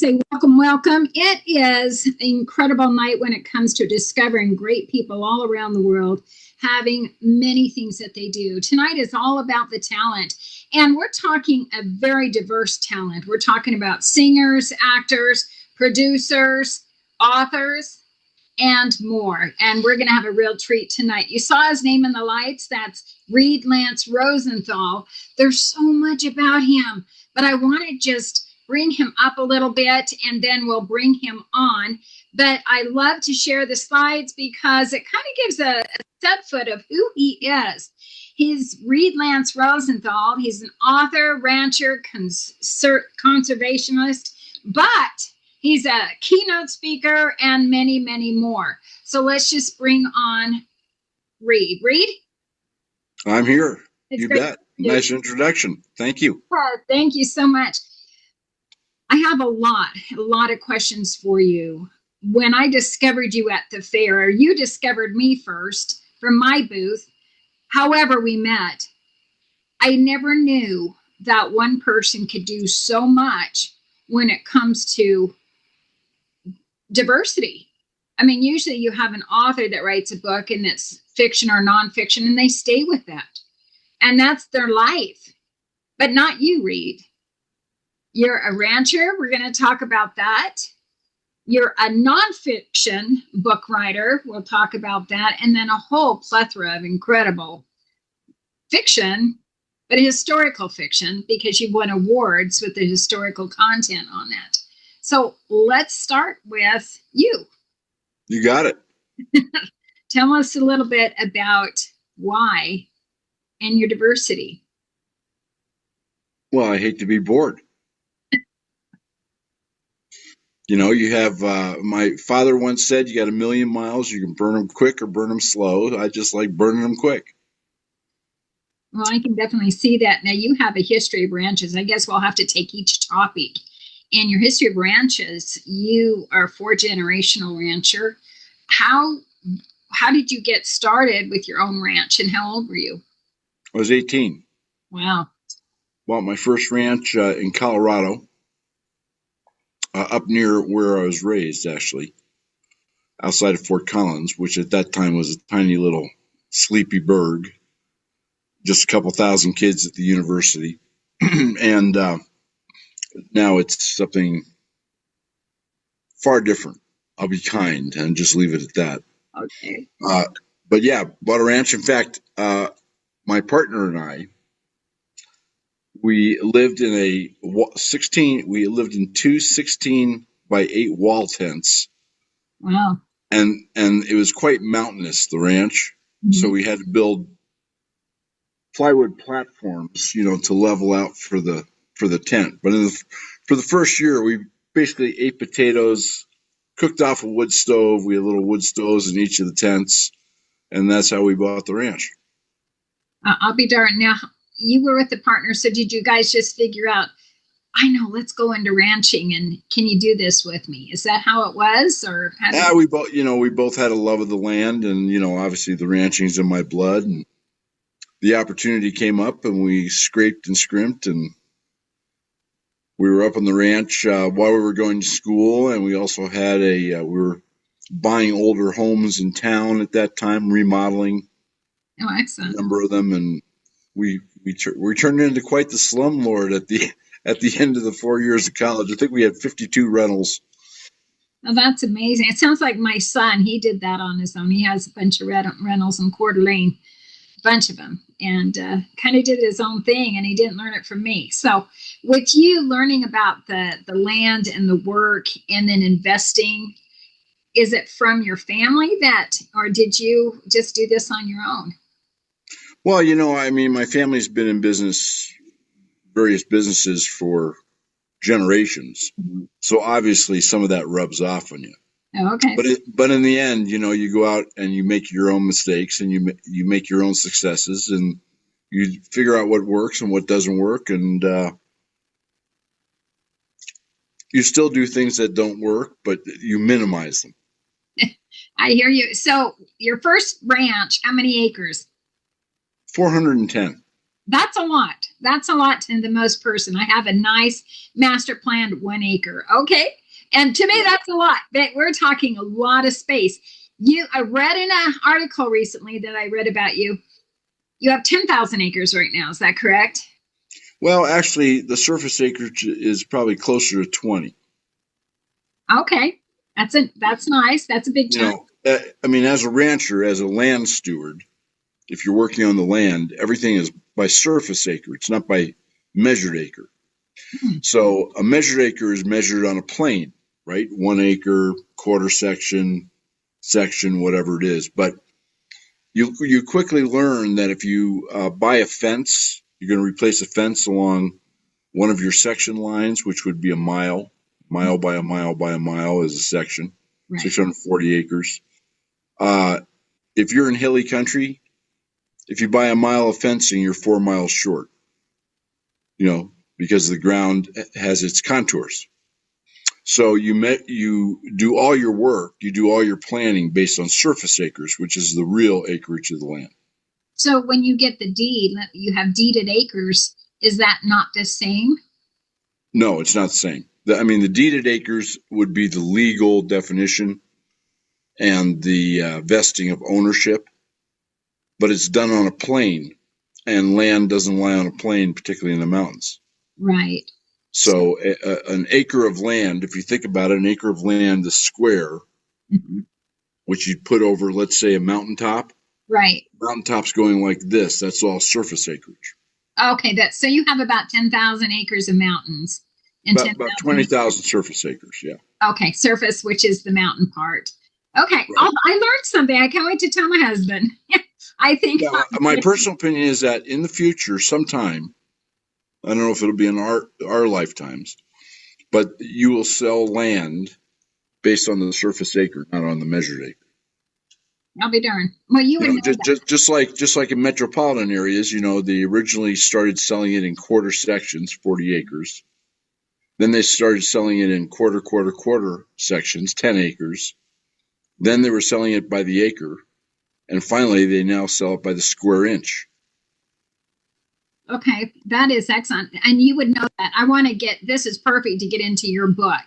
say welcome, welcome. It is an incredible night when it comes to discovering great people all around the world, having many things that they do. Tonight is all about the talent, and we're talking a very diverse talent. We're talking about singers, actors, producers, authors, and more. And we're going to have a real treat tonight. You saw his name in the lights. That's Reid Lance Rosenthal. There's so much about him, but I want to just bring him up a little bit, and then we'll bring him on. But I love to share the slides because it kind of gives a step foot of who he is. He's Reid Lance Rosenthal. He's an author, rancher, conservationist, but he's a keynote speaker and many, many more. So let's just bring on Reid. Reid? I'm here. You bet. Nice introduction. Thank you. Thank you so much. I have a lot of questions for you. When I discovered you at the fair, you discovered me first from my booth. However we met, I never knew that one person could do so much when it comes to diversity. I mean, usually you have an author that writes a book and it's fiction or nonfiction, and they stay with that. And that's their life. But not you, Reid. You're a rancher. We're going to talk about that. You're a nonfiction book writer. We'll talk about that. And then a whole plethora of incredible fiction, but historical fiction, because you won awards with the historical content on that. So let's start with you. You got it. Tell us a little bit about why and your diversity. Well, I hate to be bored. You know, you have, my father once said, you got 1,000,000 miles, you can burn them quick or burn them slow. I just like burning them quick. Well, I can definitely see that. Now, you have a history of ranches. I guess we'll have to take each topic. In your history of ranches, you are a 4-generational rancher. How did you get started with your own ranch, and how old were you? I was 18. Wow. Bought my first ranch in Colorado. Up near where I was raised, actually, outside of Fort Collins, which at that time was a tiny little sleepy burg, just a couple thousand kids at the university. And now it's something far different. I'll be kind and just leave it at that. Okay. But yeah, bought a ranch. In fact, my partner and I, we lived in two 16 by 8 wall tents. Wow. And it was quite mountainous, the ranch. Mm-hmm. So we had to build plywood platforms, you know, to level out for the tent. But for the first year, we basically ate potatoes, cooked off a wood stove. We had little wood stoves in each of the tents. And that's how we bought the ranch. I'll be darned. Now, you were with the partner, so did you guys just figure out, I know, let's go into ranching, and can you do this with me? Is that how it was? Or we both had a love of the land, and, you know, obviously the ranching's in my blood, and the opportunity came up, and we scraped and scrimped, and we were up on the ranch while we were going to school, and we also had we were buying older homes in town at that time, remodeling. Oh, excellent. A number of them, and we turned into quite the slumlord at the end of the 4 years of college. I think we had 52 rentals. Oh, that's amazing. It sounds like my son. He did that on his own. He has a bunch of rentals in Coeur d'Alene, a bunch of them, and kind of did his own thing, and he didn't learn it from me. So with you learning about the land and the work and then investing, is it from your family or did you just do this on your own? Well, you know, I mean, my family's been in various businesses for generations. Mm-hmm. So obviously some of that rubs off on you. Oh, okay. But in the end, you know, you go out and you make your own mistakes, and you make your own successes, and you figure out what works and what doesn't work. And you still do things that don't work, but you minimize them. I hear you. So your first ranch, how many acres? 410. That's a lot. That's a lot to the most person. I have a nice master planned 1 acre. Okay. And to me, that's a lot. But we're talking a lot of space. I read in an article recently that I read about you. You have 10,000 acres right now. Is that correct? Well, actually, the surface acreage is probably closer to 20. Okay. That's nice. That's a big chunk. I mean, as a rancher, as a land steward, if you're working on the land, everything is by surface acre. It's not by measured acre. So a measured acre is measured on a plane, right? 1 acre, quarter section, whatever it is. But you quickly learn that if you buy a fence, you're going to replace a fence along one of your section lines, which would be a mile by a mile by a mile is a section, right. 640 acres. If you're in hilly country, if you buy a mile of fencing, you're 4 miles short, because the ground has its contours. So you do all your work, you do all your planning based on surface acres, which is the real acreage of the land. So when you get the deed, you have deeded acres. Is that not the same? No, it's not the same. The deeded acres would be the legal definition and the vesting of ownership, but it's done on a plane, and land doesn't lie on a plane, particularly in the mountains. Right. So an acre of land, if you think about it, an acre of land, the square, which you'd put over, let's say, a mountaintop. Right. Mountaintop's going like this. That's all surface acreage. Okay, so you have about 10,000 acres of mountains. And about 20,000 surface acres, yeah. Okay, surface, which is the mountain part. Okay, right. I learned something. I can't wait to tell my husband. I think. Yeah, my personal opinion is that in the future, sometime, I don't know if it'll be in our lifetimes, but you will sell land based on the surface acre, not on the measured acre. I'll be darned. Well, you would know just like in metropolitan areas, they originally started selling it in quarter sections, 40 acres. Then they started selling it in quarter sections, 10 acres. Then they were selling it by the acre. And finally, they now sell it by the square inch. Okay, that is excellent. And you would know that. I want to this is perfect to get into your book,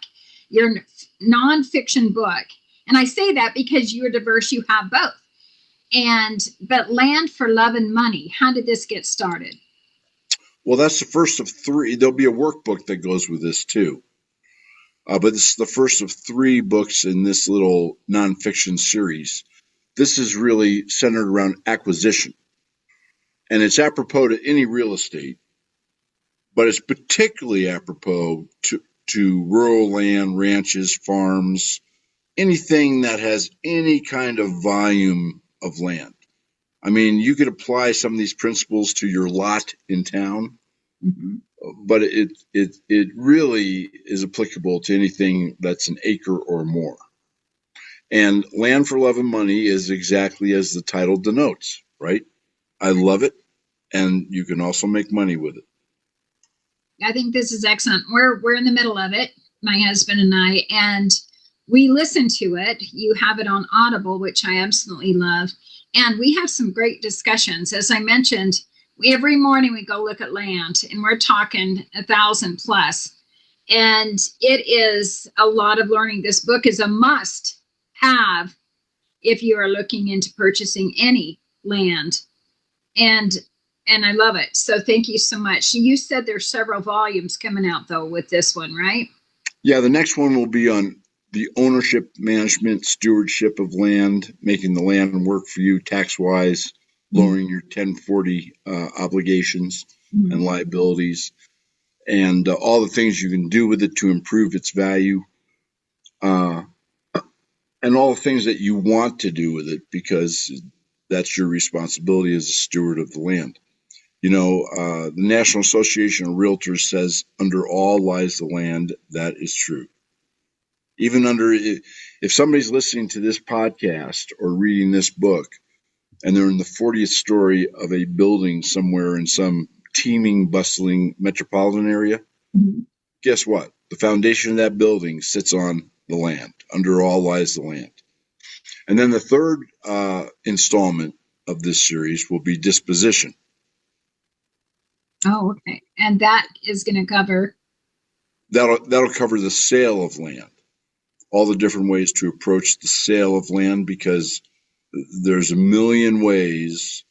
your nonfiction book. And I say that because you're diverse, you have both. But Land for Love and Money, how did this get started? Well, that's the first of 3. There'll be a workbook that goes with this too. But this is the first of 3 books in this little nonfiction series. This is really centered around acquisition. And it's apropos to any real estate, but it's particularly apropos to rural land, ranches, farms, anything that has any kind of volume of land. I mean, you could apply some of these principles to your lot in town, but it really is applicable to anything that's an acre or more. And Land for Love and Money is exactly as the title denotes, right? I love it, and you can also make money with it. I think this is excellent. We're in the middle of it, my husband and I, and we listen to it. You have it on Audible, which I absolutely love. And we have some great discussions. As I mentioned, every morning we go look at land, and we're talking 1,000 plus. And it is a lot of learning. This book is a must have if you are looking into purchasing any land. And I love it. So thank you so much. You said there's several volumes coming out, though, with this one, right? Yeah, the next one will be on the ownership, management, stewardship of land, making the land work for you tax-wise, lowering your 1040 obligations and liabilities, and all the things you can do with it to improve its value, and all the things that you want to do with it, because that's your responsibility as a steward of the land. The National Association of Realtors says, under all lies the land. That is true. Even if somebody's listening to this podcast or reading this book, and they're in the 40th story of a building somewhere in some teeming, bustling metropolitan area, guess what? The foundation of that building sits on the land. Under all lies the land. And then the third installment of this series will be disposition. Oh, okay. And that is going to cover. That'll cover the sale of land, all the different ways to approach the sale of land, because there's a million ways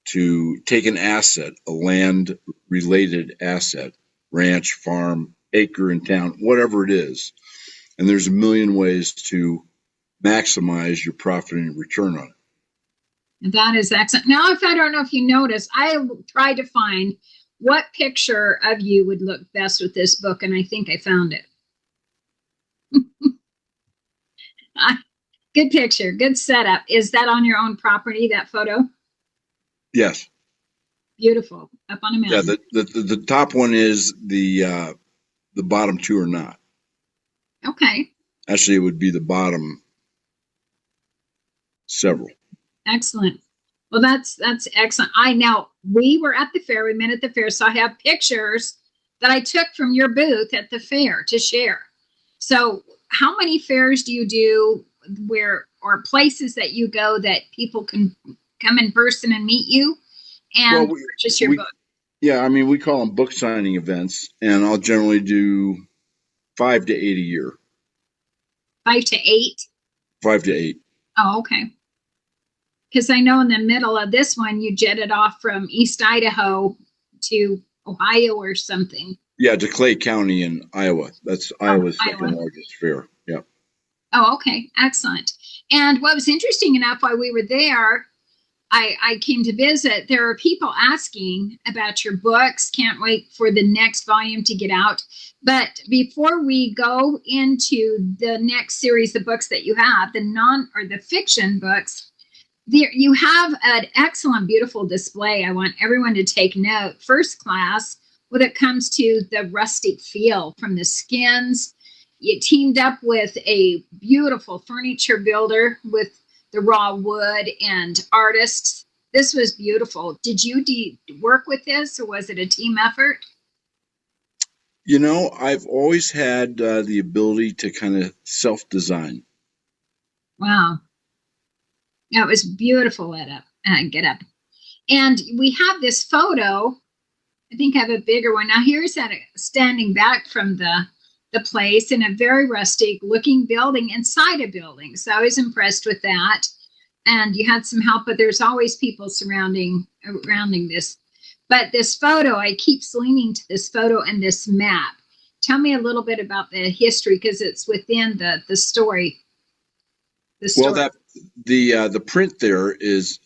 to take an asset, a land related asset, ranch, farm, acre in town, whatever it is. And there's a million ways to maximize your profit and return on it. That is excellent. Now, if I don't know if you noticed, I tried to find what picture of you would look best with this book, and I think I found it. Good picture, good setup. Is that on your own property, that photo? Yes. Beautiful. Up on a mountain. Yeah, the top one is the bottom two are not. Okay. Actually, it would be the bottom several. Excellent. Well, that's excellent. We were at the fair. We met at the fair, so I have pictures that I took from your booth at the fair to share. So, how many fairs do you do or places that you go that people can come in person and meet you and purchase your book? Yeah, I mean, we call them book signing events, and I'll generally do 5 to 8 a year. 5 to 8? 5 to 8. Oh, okay. Because I know in the middle of this one, you jetted off from East Idaho to Ohio or something. Yeah, to Clay County in Iowa. That's Iowa's second largest fair. Yeah. Oh, okay. Excellent. And what was interesting enough, while we were there, I came to visit. There are people asking about your books. Can't wait for the next volume to get out. But before we go into the next series of books that you have, the fiction books, you have an excellent, beautiful display. I want everyone to take note. First class when it comes to the rustic feel from the skins. You teamed up with a beautiful furniture builder with the raw wood and artists. This was beautiful. Did you work with this, or was it a team effort? You know, I've always had the ability to kind of self-design. Wow. It was beautiful get up. And we have this photo. I think I have a bigger one. Now here's that standing back from the place in a very rustic looking building inside a building. So I was impressed with that. And you had some help, but there's always people surrounding this. But this photo, I keep leaning to this photo and this map. Tell me a little bit about the history, because it's within the story. Well, the print there is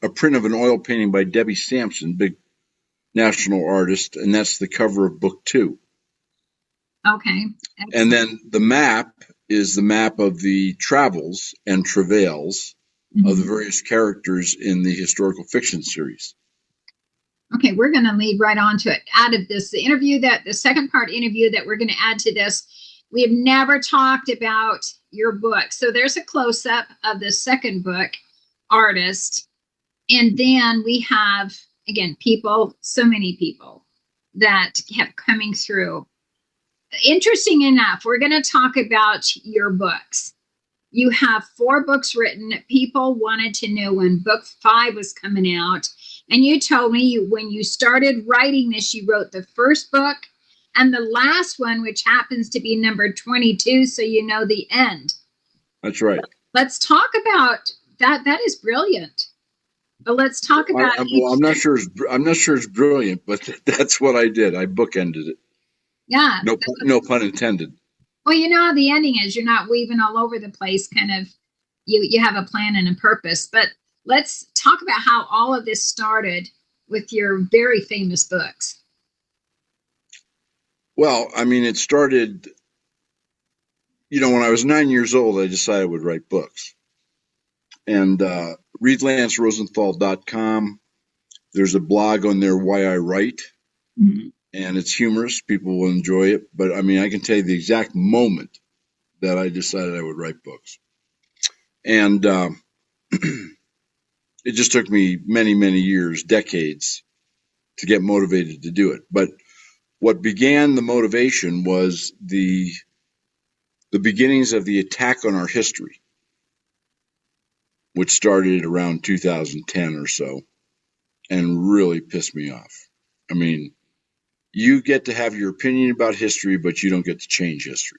a print of an oil painting by Debbie Sampson, big national artist, and that's the cover of book 2. Okay. Excellent. And then the map is the map of the travels and travails of the various characters in the historical fiction series. Okay, we're going to lead right on to it. Out of this, the second part interview that we're going to add to this, we have never talked about your book. So there's a close-up of the second book, Artist. And then we have, again, so many people that kept coming through. Interesting enough, we're going to talk about your books. You have 4 books written. People wanted to know when book 5 was coming out. And you told me when you started writing this, you wrote the first book and the last one, which happens to be number 22, so you know the end. That's right. Let's talk about that. That is brilliant. But let's talk about. I'm not sure it's brilliant, but that's what I did. I bookended it. Yeah. No pun intended. Well, you know how the ending is. You're not weaving all over the place. Kind of, you have a plan and a purpose. But let's talk about how all of this started with your very famous books. Well, I mean, it started. When I was 9 years old, I decided I would write books. And ReidLanceRosenthal.com. There's a blog on there, Why I Write. Mm-hmm. And it's humorous. People will enjoy it. But I mean, I can tell you the exact moment that I decided I would write books. And it just took me many, many years, decades, to get motivated to do it. But what began the motivation was the beginnings of the attack on our history, which started around 2010 or so, and really pissed me off. I I mean, you get to have your opinion about history, but you don't get to change history.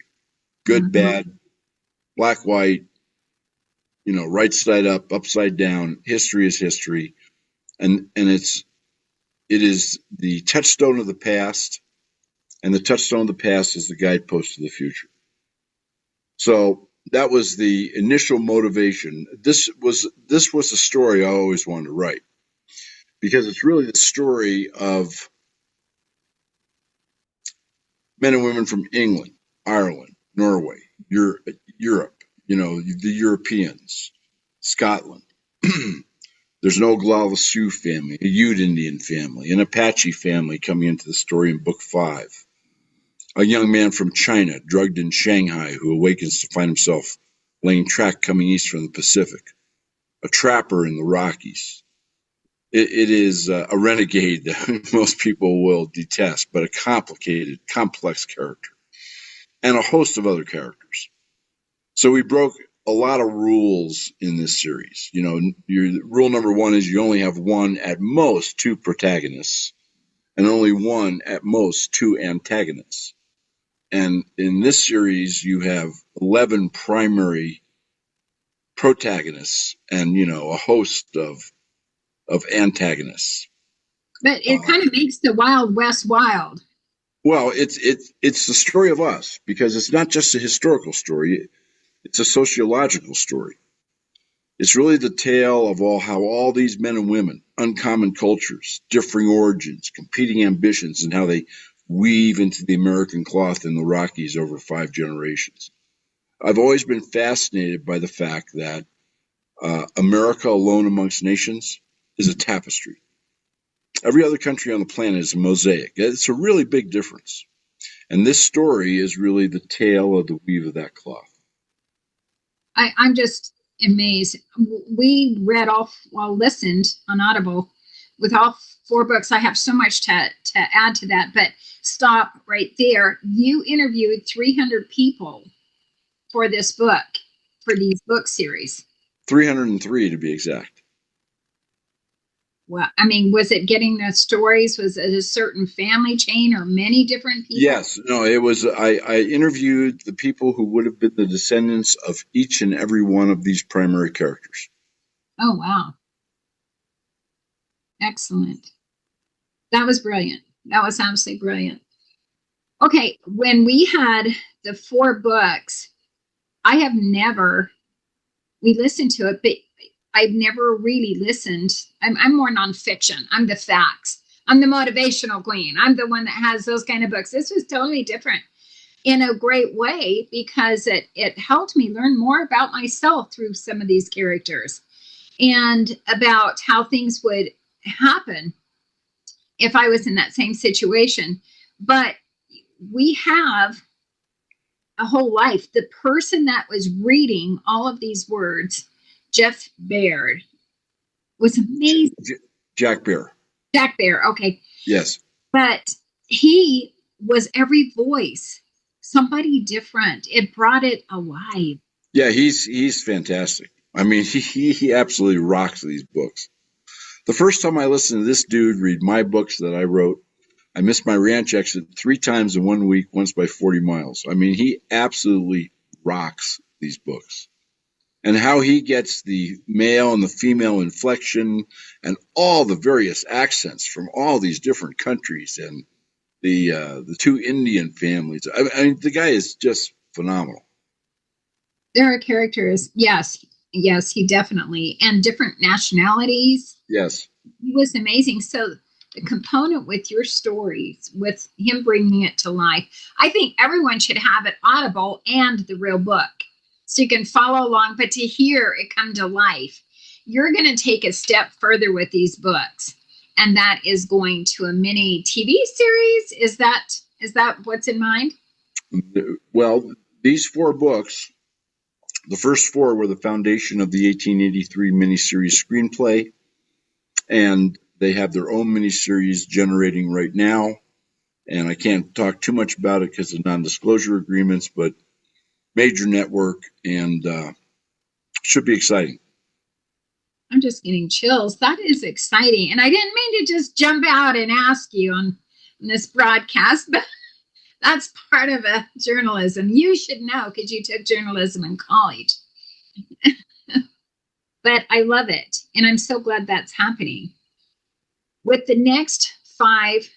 Good, bad, black, white, right side up, upside down. History is history. And it is the touchstone of the past, and the touchstone of the past is the guidepost to the future. So that was the initial motivation. This was a story I always wanted to write, because it's really the story of men and women from England, Ireland, Norway, Europe, the Europeans, Scotland. There's an Oglala Sioux family, a Ute Indian family, an Apache family coming into the story in book 5. A young man from China, drugged in Shanghai, who awakens to find himself laying track coming east from the Pacific. A trapper in the Rockies. It is a renegade that most people will detest, but a complicated, complex character. And a host of other characters. So we broke a lot of rules in this series. Rule number 1 is you only have one, at most 2 protagonists, and only one, at most 2 antagonists. And in this series, you have 11 primary protagonists and, a host of antagonists. But it kind of makes the Wild West wild. Well, it's the story of us, because it's not just a historical story. It's a sociological story. It's really the tale of how all these men and women, uncommon cultures, differing origins, competing ambitions, and how they weave into the American cloth in the Rockies over 5 generations. I've always been fascinated by the fact that America alone amongst nations is a tapestry. Every other country on the planet is a mosaic. It's a really big difference. And this story is really the tale of the weave of that cloth. I'm just amazed. We listened on Audible with all 4 books. I have so much to add to that, but stop right there. You interviewed 300 people for this book, for these book series. 303 to be exact. Well, I mean, was it getting the stories? Was it a certain family chain or many different people? Yes. No, it was, I interviewed the people who would have been the descendants of each and every one of these primary characters. Oh, wow. Excellent. That was brilliant. That was absolutely brilliant. Okay, when we had the 4 books, we listened to it, but I've never really listened. I'm more nonfiction. I'm the facts. I'm the motivational queen. I'm the one that has those kind of books. This was totally different in a great way, because it helped me learn more about myself through some of these characters and about how things would happen if I was in that same situation. But we have a whole life. The person that was reading all of these words, Jeff Baird, was amazing. Jack Bear. Jack Bear, okay. Yes. But he was every voice, somebody different. It brought it alive. Yeah, he's fantastic. I mean, he absolutely rocks these books. The first time I listened to this dude read my books that I wrote, I missed my ranch exit 3 times in 1 week, once by 40 miles. I mean, he absolutely rocks these books. And how he gets the male and the female inflection and all the various accents from all these different countries and the 2 Indian families. I mean, the guy is just phenomenal. There are characters, yes, he definitely, and different nationalities. Yes. He was amazing. So the component with your stories, with him bringing it to life, I think everyone should have it Audible and the real book, so you can follow along, but to hear it come to life. You're going to take a step further with these books, and that is going to a mini TV series. Is that what's in mind? Well, these 4 books, the first 4 were the foundation of the 1883 miniseries screenplay, and they have their own miniseries generating right now. And I can't talk too much about it because of non-disclosure agreements, but major network, and should be exciting. I'm just getting chills. That is exciting. And I didn't mean to just jump out and ask you on this broadcast, but that's part of journalism. You should know because you took journalism in college. But I love it. And I'm so glad that's happening. With the next 5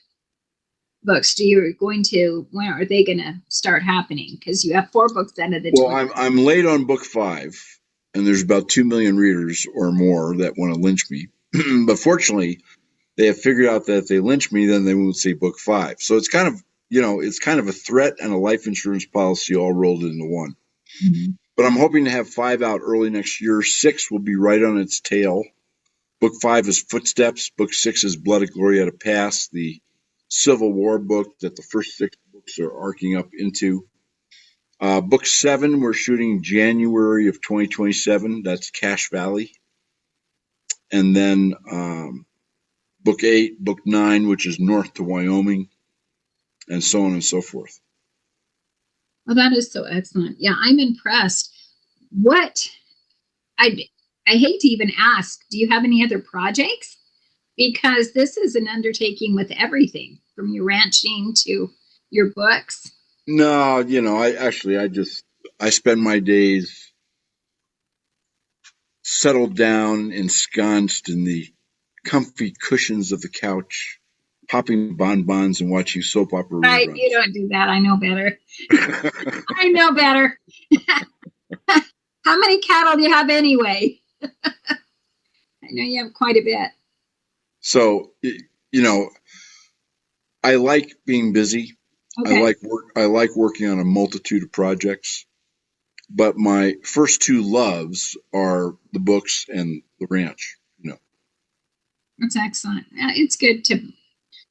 books, when are they going to start happening? Because you have 4 books out of the 20. Well, I'm late on book 5, and there's about 2 million readers or more that want to lynch me. But fortunately, they have figured out that if they lynch me, then they won't see book 5. So it's kind of, it's kind of a threat and a life insurance policy all rolled into one. Mm-hmm. But I'm hoping to have 5 out early next year. 6 will be right on its tail. Book 5 is Footsteps. Book 6 is Blood of Glorietta Pass, the Civil War book that the first 6 books are arcing up into. Book 7, we're shooting January of 2027. That's Cache Valley. And then book 8, book 9, which is North to Wyoming, and so on and so forth. Oh, that is so excellent. Yeah, I'm impressed. I hate to even ask, do you have any other projects? Because this is an undertaking with everything from your ranching to your books. No, I spend my days settled down, ensconced in the comfy cushions of the couch, popping bonbons and watching soap opera right, reruns. You don't do that. I know better. I know better. How many cattle do you have anyway? I know you have quite a bit. So, I like being busy. Okay. I like working on a multitude of projects, but my first 2 loves are the books and the ranch. That's excellent. It's good to.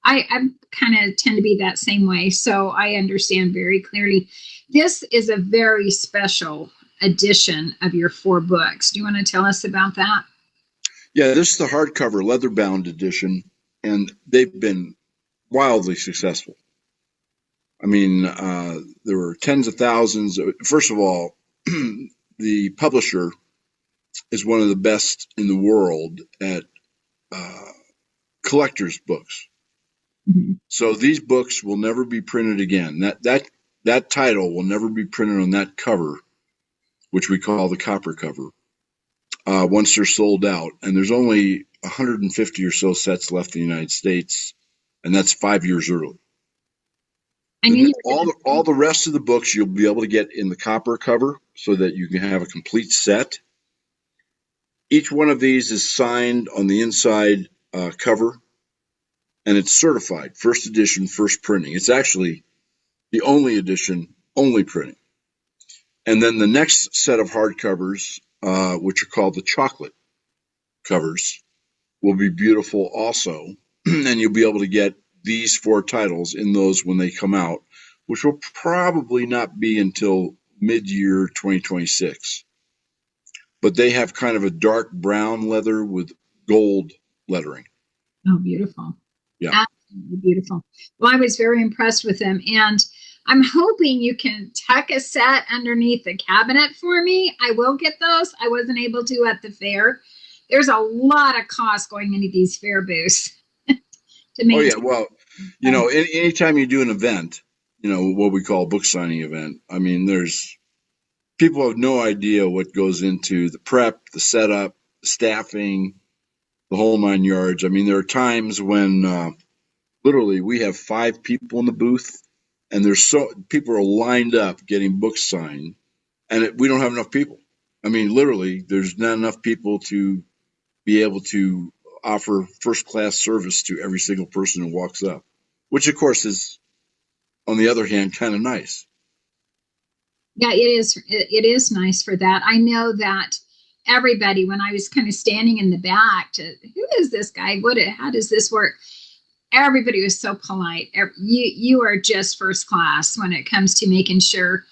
I kind of tend to be that same way, so I understand very clearly. This is a very special edition of your 4 books. Do you want to tell us about that? Yeah, this is the hardcover leather-bound edition, and they've been wildly successful. I mean, there were tens of thousands. First of all, the publisher is one of the best in the world at collector's books. Mm-hmm. So these books will never be printed again. That title will never be printed on that cover, which we call the copper cover, once they're sold out. And there's only 150 or so sets left in the United States, and that's 5 years early. All the rest of the books you'll be able to get in the copper cover so that you can have a complete set. Each one of these is signed on the inside cover, and it's certified, first edition, first printing. It's actually the only edition, only printing. And then the next set of hardcovers, which are called the chocolate covers, will be beautiful also. And you'll be able to get these 4 titles in those when they come out, which will probably not be until mid-year 2026. But they have kind of a dark brown leather with gold lettering. Oh, beautiful. Yeah. Absolutely beautiful. Well, I was very impressed with them. And I'm hoping you can tuck a set underneath the cabinet for me. I will get those. I wasn't able to at the fair. There's a lot of cost going into these fair booths. Oh, yeah. Well, anytime you do an event, what we call a book signing event, I mean, people have no idea what goes into the prep, the setup, the staffing, the whole 9 yards. I mean, there are times when literally we have 5 people in the booth, and people are lined up getting books signed, and we don't have enough people. I mean, literally, there's not enough people to be able to offer first-class service to every single person who walks up, which, of course, is, on the other hand, kind of nice. Yeah, it is nice for that. I know that everybody, when I was kind of standing in the back, who is this guy? How does this work? Everybody was so polite. You are just first class when it comes to making sure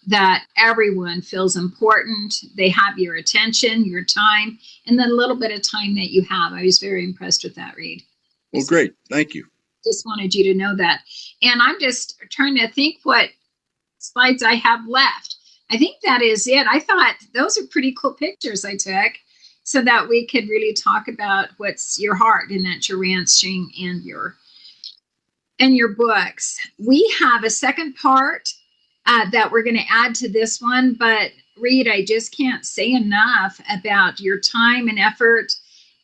that everyone feels important. They have your attention, your time, and the little bit of time that you have. I was very impressed with that, Reid. Well, great. Thank you. Just wanted you to know that. And I'm just trying to think what slides I have left. I think that is it. I thought those are pretty cool pictures I took. so that we could really talk about what's your heart, and that's your ranching and your books. We have a second part that we're going to add to this one, but Reid, I just can't say enough about your time and effort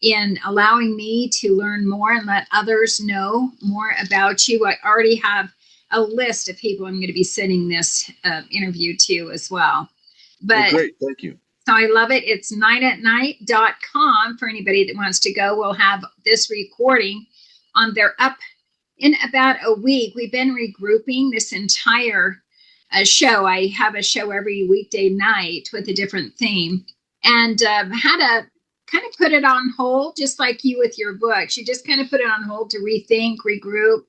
in allowing me to learn more and let others know more about you. I already have a list of people I'm going to be sending this interview to as well. But great, thank you. So I love it. It's 9atnight.com for anybody that wants to go. We'll have this recording on there up in about a week. We've been regrouping this entire show. I have a show every weekday night with a different theme, and had to kind of put it on hold, just like you with your books. You just kind of put it on hold to rethink, regroup.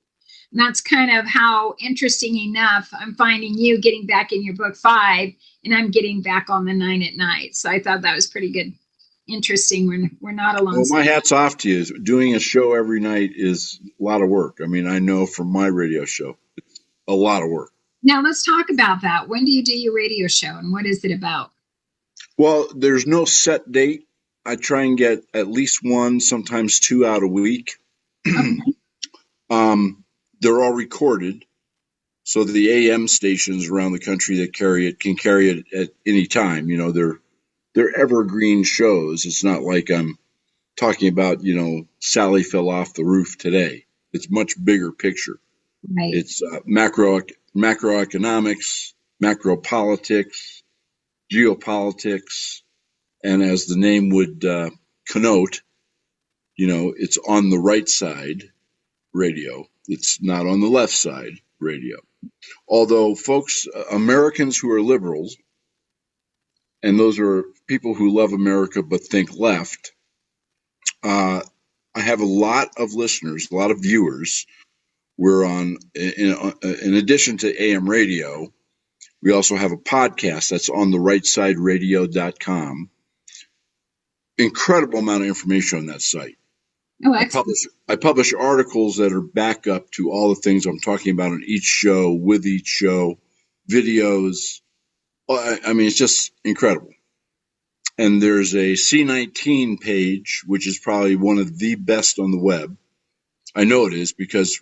And that's kind of how, interesting enough, I'm finding you getting back in your book 5, and I'm getting back on the 9 at Night. So I thought that was pretty good. Interesting. We're not alone. Well, my hat's off to you. Doing a show every night is a lot of work. I mean, I know from my radio show, it's a lot of work. Now let's talk about that. When do you do your radio show, and what is it about? Well, there's no set date. I try and get at least 1, sometimes 2 out a week. Okay. They're all recorded, so the AM stations around the country that carry it can carry it at any time. You know, they're evergreen shows. It's not like I'm talking about, Sally fell off the roof today. It's much bigger picture. Right. It's macroeconomics, macropolitics, geopolitics, and as the name would connote, it's on the right side radio. It's not on the left side radio. Although folks, Americans who are liberals, and those are people who love America but think left, I have a lot of listeners, a lot of viewers. We're on, in addition to AM radio, we also have a podcast that's on the rightsideradio.com. Incredible amount of information on that site. Oh, I publish articles that are backup to all the things I'm talking about on each show, with each show, videos. I mean, it's just incredible. And there's a C19 page, which is probably one of the best on the web. I know it is because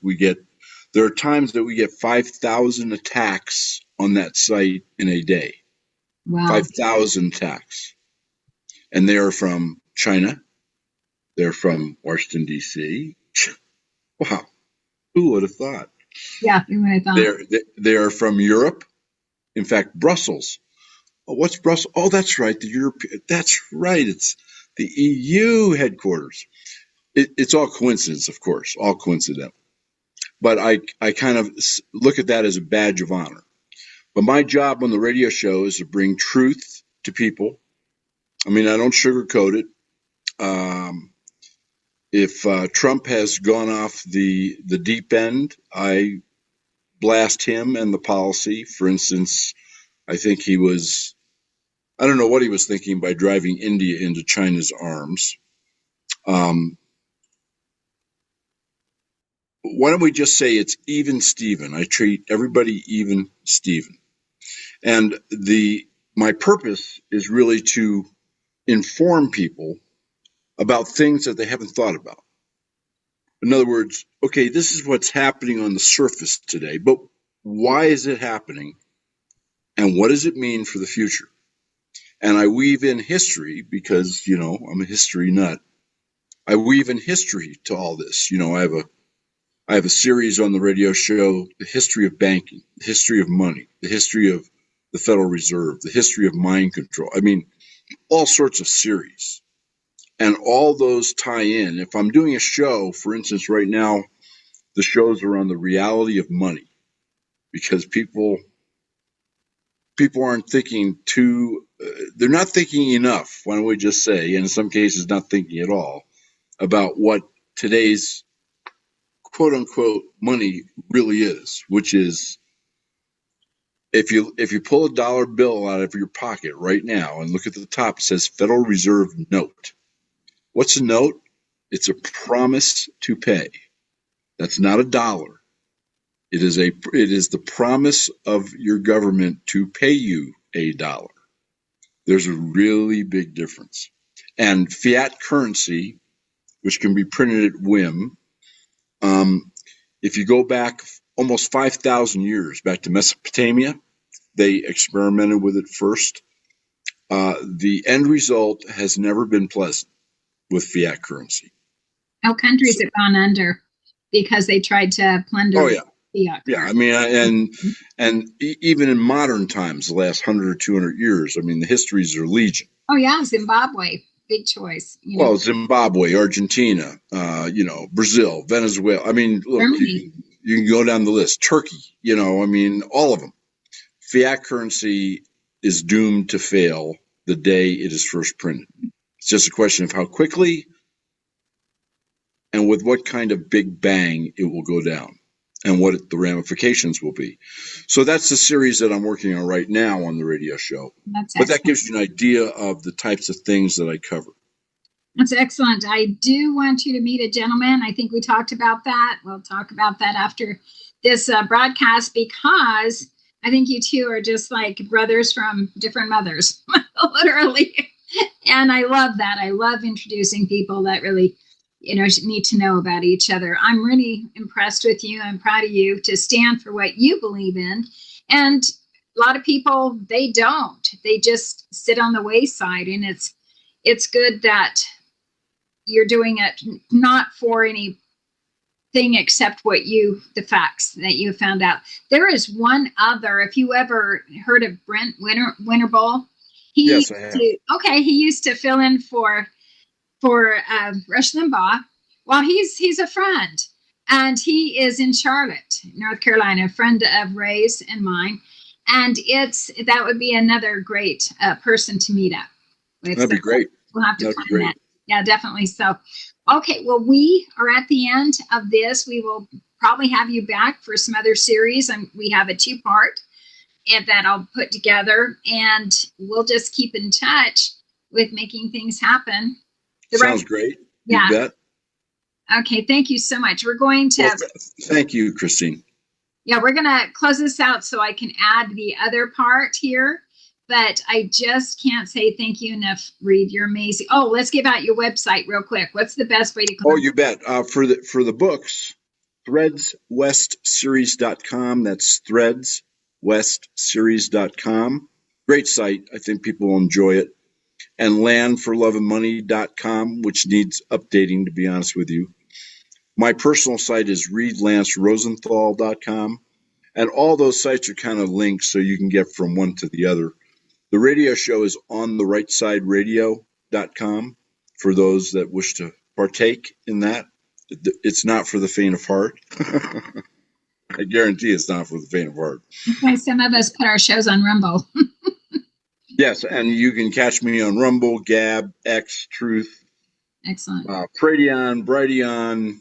there are times that we get 5,000 attacks on that site in a day. Wow. 5,000 attacks. And they are from China. They're from Washington, D.C. Wow. Who would have thought? Yeah, who would have thought? They are from Europe. In fact, Brussels. Oh, what's Brussels? Oh, that's right. That's right. It's the EU headquarters. It's all coincidence, of course, all coincidental. But I kind of look at that as a badge of honor. But my job on the radio show is to bring truth to people. I mean, I don't sugarcoat it. If Trump has gone off the deep end, I blast him and the policy. For instance, I think I don't know what he was thinking by driving India into China's arms. Why don't we just say it's even Steven? I treat everybody even Steven. And my purpose is really to inform people about things that they haven't thought about. In other words, okay, this is what's happening on the surface today, but why is it happening? And what does it mean for the future? And I weave in history because, I'm a history nut. I weave in history to all this. I have a series on the radio show, the history of banking, the history of money, the history of the Federal Reserve, the history of mind control. I mean, all sorts of series. And all those tie in. If I'm doing a show, for instance, right now, the shows are on the reality of money because people aren't thinking they're not thinking enough, why don't we just say, and in some cases not thinking at all, about what today's quote unquote money really is, which is if you pull a dollar bill out of your pocket right now and look at the top, it says Federal Reserve Note. What's a note? It's a promise to pay. That's not a dollar. It is the promise of your government to pay you $1. There's a really big difference. and fiat currency, which can be printed at whim. If you go back almost 5,000 years, back to Mesopotamia, they experimented with it first. The end result has never been pleasant with fiat currency. How countries have gone under because they tried to plunder Oh, yeah. fiat currency. Yeah, I mean, and even in modern times, the last 100 or 200 years, I mean, the histories are legion. Oh, yeah, Zimbabwe, big choice. Well, Zimbabwe, Argentina, Brazil, Venezuela. I mean, look, you can go down the list. Turkey, I mean, all of them. Fiat currency is doomed to fail the day it is first printed. It's just a question of how quickly and with what kind of big bang it will go down and what the ramifications will be. So that's the series that I'm working on right now on the radio show. But that gives you an idea of the types of things that I cover. That's excellent. I do want you to meet a gentleman. I think we talked about that. We'll talk about that after this broadcast, because I think you two are just like brothers from different mothers, literally. And I love that. I love introducing people that really, need to know about each other. I'm really impressed with you. I'm proud of you to stand for what you believe in. And a lot of people, they don't. They just sit on the wayside. And it's good that you're doing it not for anything except the facts that you found out. There is one other, if you ever heard of Brent Winterbull. Yes, I have. He used to fill in for Rush Limbaugh. Well, he's a friend, and he is in Charlotte, North Carolina, a friend of Ray's and mine, and that would be another great person to meet up with. That'd be great. We'll have to plan that. Yeah, definitely. So, okay, well, we are at the end of this. We will probably have you back for some other series, and we have a 2-part that I'll put together, and we'll just keep in touch with making things happen. Sounds great. Yeah. You bet. Okay, thank you so much. We're going to... Thank you, Christine. Yeah, we're going to close this out so I can add the other part here, but I just can't say thank you enough, Reid. You're amazing. Oh, let's give out your website real quick. What's the best way to... Oh, you bet. For the books, threadswestseries.com. That's threadswestseries.com. Great site. I think people will enjoy it. And landforloveandmoney.com, which needs updating, to be honest with you. My personal site is reidlancerosenthal.com. And all those sites are kind of linked so you can get from one to the other. The radio show is ontherightsideRadio.com for those that wish to partake in that. It's not for the faint of heart. I guarantee it's not for the faint of heart. Okay, some of us put our shows on Rumble. Yes, and you can catch me on Rumble, Gab, X, Truth. Excellent. Pradion, Brighteon,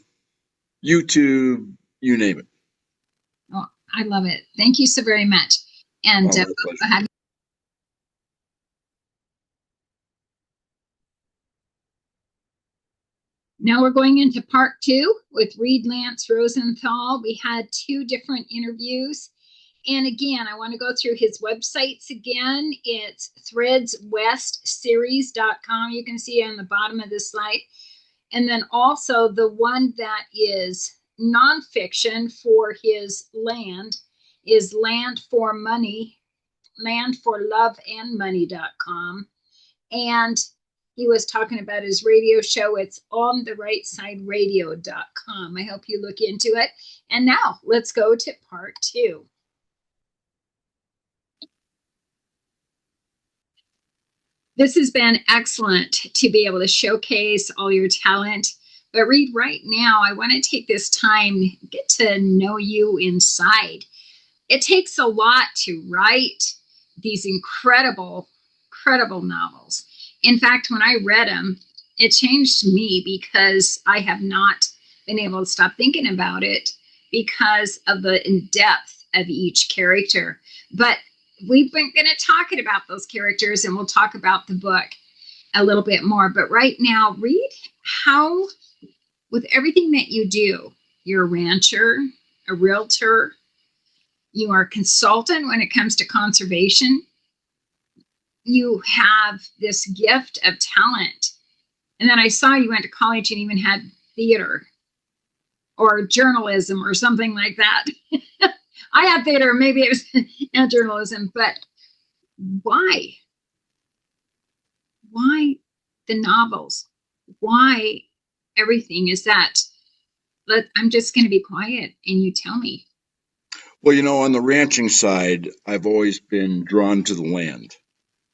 YouTube, you name it. Oh, I love it. Thank you so very much. And now we're going into part 2 with Reid Lance Rosenthal. We had 2 different interviews. And again, I want to go through his websites again. It's threadswestseries.com. You can see on the bottom of this slide. And then also the one that is nonfiction for his land is landforloveandmoney.com. And he was talking about his radio show. It's ontherightsideradio.com. I hope you look into it. And now let's go to part 2. This has been excellent to be able to showcase all your talent. But Reid, right now, I want to take this time, get to know you inside. It takes a lot to write these incredible novels. In fact, when I read them, it changed me because I have not been able to stop thinking about it because of the in-depth of each character. But we've been going to talk about those characters, and we'll talk about the book a little bit more. But right now, Reid, how, with everything that you do, you're a rancher, a realtor, you are a consultant when it comes to conservation, you have this gift of talent And then I saw you went to college and even had theater or journalism or something like that. I had theater, maybe it was not journalism, but why? Why the novels? Why everything? Is that, I'm just going to be quiet and you tell me. Well, you know, on the ranching side, I've always been drawn to the land.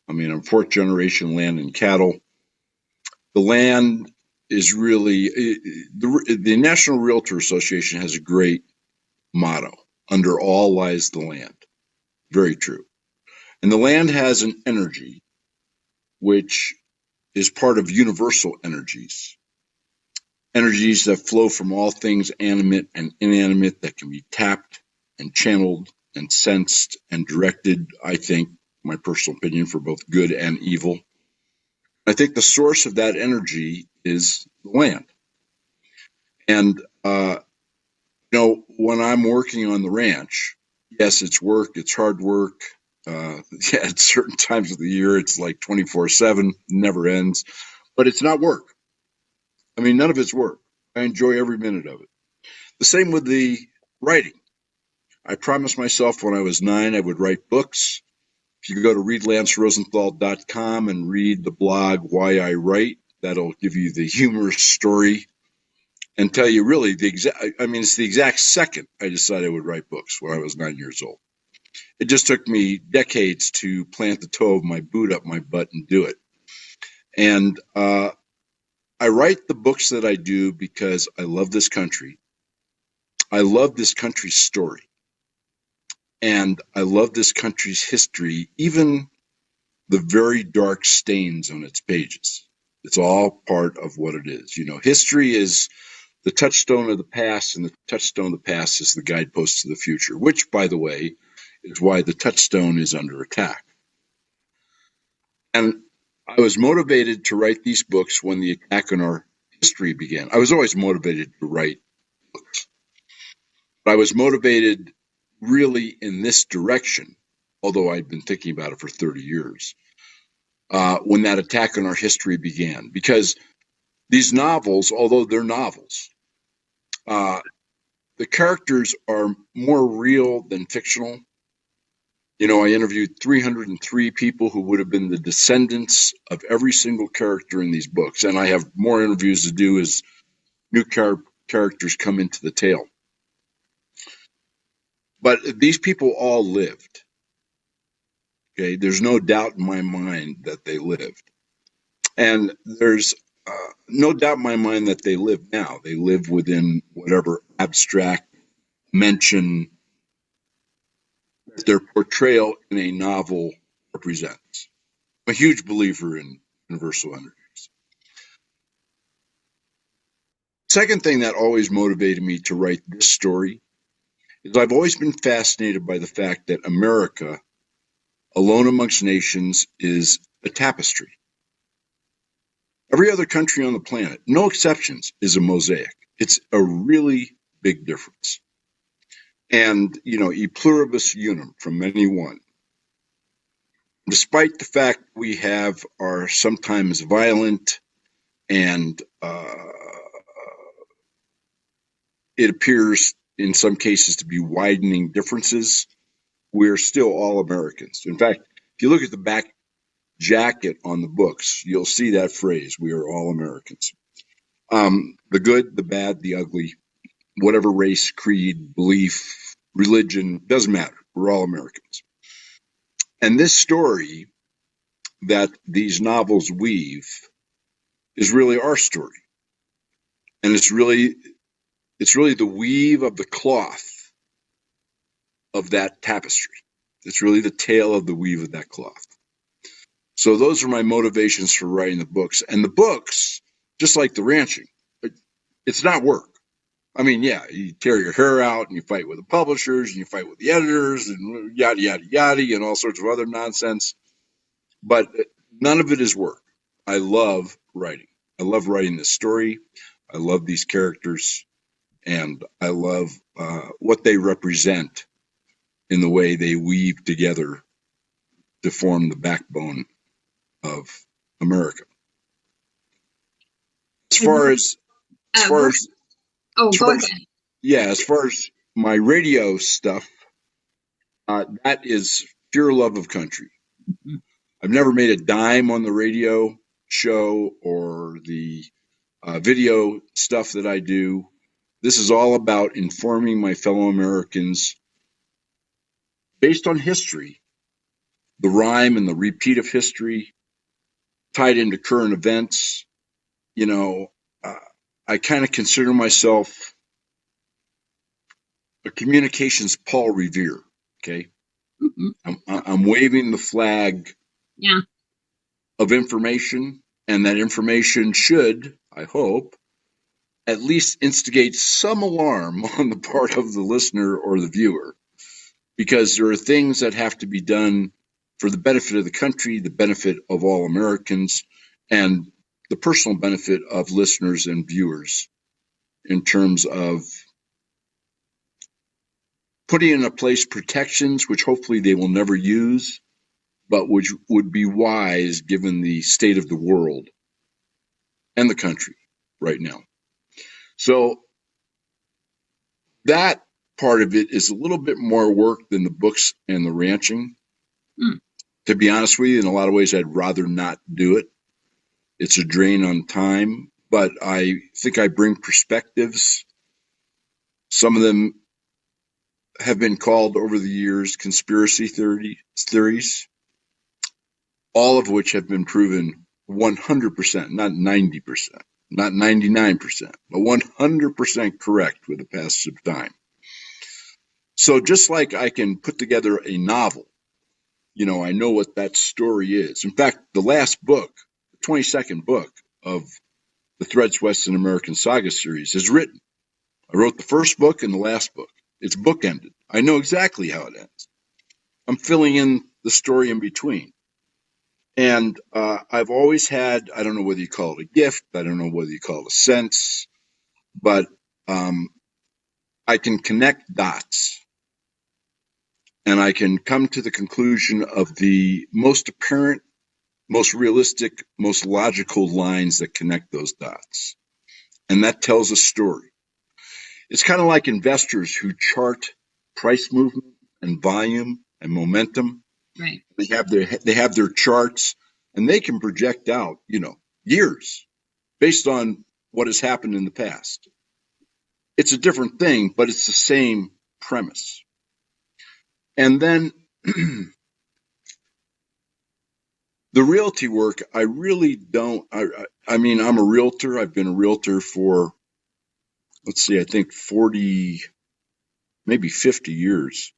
I mean, I'm fourth generation land and cattle. The land is really, the National Realtor Association has a great motto: under all lies the land. Very true. And the land has an energy which is part of universal energies, energies that flow from all things animate and inanimate, that can be tapped and channeled and sensed and directed, I think, my personal opinion, for both good and evil. I think the source of that energy is the land. And, you know, when I'm working on the ranch, yes, it's work, it's hard work. Yeah, at certain times of the year, it's like 24/7, never ends, but it's not work. I mean, none of it's work. I enjoy every minute of it. The same with the writing. I promised myself when I was 9 I would write books. If you go to readlancerosenthal.com and read the blog Why I Write, that'll give you the humorous story and tell you really it's the exact second I decided I would write books when I was 9 years old. It just took me decades to plant the toe of my boot up my butt and do it. And I write the books that I do because I love this country. I love this country's story. And I love this country's history, even the very dark stains on its pages. It's all part of what it is. You know, history is the touchstone of the past, and the touchstone of the past is the guidepost to the future, which, by the way, is why the touchstone is under attack. And I was motivated to write these books when the attack on our history began. I was always motivated to write books, but I was motivated really in this direction, although I'd been thinking about it for 30 years, when that attack on our history began. Because these novels, although they're novels, the characters are more real than fictional. You know, I interviewed 303 people who would have been the descendants of every single character in these books. And I have more interviews to do as new characters come into the tale. But these people all lived. Okay, there's no doubt in my mind that they lived. And there's no doubt in my mind that they live now. They live within whatever abstract mention that their portrayal in a novel represents. I'm a huge believer in universal energies. Second thing that always motivated me to write this story is I've always been fascinated by the fact that America, alone amongst nations, is a tapestry. Every other country on the planet, no exceptions, is a mosaic. It's a really big difference. And, you know, e pluribus unum, from many one. Despite the fact we are sometimes violent and it appears in some cases to be widening differences, we're still all Americans. In fact, if you look at the back jacket on the books, you'll see that phrase, we are all Americans. The good, the bad, the ugly, whatever race, creed, belief, religion, doesn't matter. We're all Americans. And this story that these novels weave is really our story. And it's really the weave of the cloth of that tapestry. It's really the tale of the weave of that cloth. So those are my motivations for writing the books. And the books, just like the ranching, it's not work. I mean, yeah, you tear your hair out and you fight with the publishers and you fight with the editors and yada, yada, yada, and all sorts of other nonsense. But none of it is work. I love writing. I love writing this story. I love these characters. And I love what they represent in the way they weave together to form the backbone of America. As far as go ahead. Yeah, as far as my radio stuff, that is pure love of country. Mm-hmm. I've never made a dime on the radio show or the video stuff that I do. This is all about informing my fellow Americans based on history, the rhyme and the repeat of history tied into current events. You know, I kind of consider myself a communications Paul Revere. Okay. Mm-hmm. I'm waving the flag yeah. of information, and that information should, I hope, at least instigate some alarm on the part of the listener or the viewer, because there are things that have to be done for the benefit of the country, the benefit of all Americans, and the personal benefit of listeners and viewers in terms of putting into place protections, which hopefully they will never use, but which would be wise given the state of the world and the country right now. So that part of it is a little bit more work than the books and the ranching. To be honest with you, in a lot of ways, I'd rather not do it. It's a drain on time, but I think I bring perspectives. Some of them have been called over the years conspiracy theories, all of which have been proven 100%, not 90%, not 99%, but 100% correct with the passage of time. So just like I can put together a novel, you know, I know what that story is. In fact, the last book, the 22nd book of the Threads West and American Saga series is written. I wrote the first book and the last book. It's bookended. I know exactly how it ends. I'm filling in the story in between. And I've always had, I don't know whether you call it a gift, I don't know whether you call it a sense, but I can connect dots. And I can come to the conclusion of the most apparent, most realistic, most logical lines that connect those dots. And that tells a story. It's kind of like investors who chart price movement and volume and momentum. Right. They have their charts, and they can project out, you know, years based on what has happened in the past. It's a different thing, but it's the same premise. And then the realty work, I really don't. I mean, I'm a realtor. I've been a realtor for, let's see, I think 40, maybe 50 years,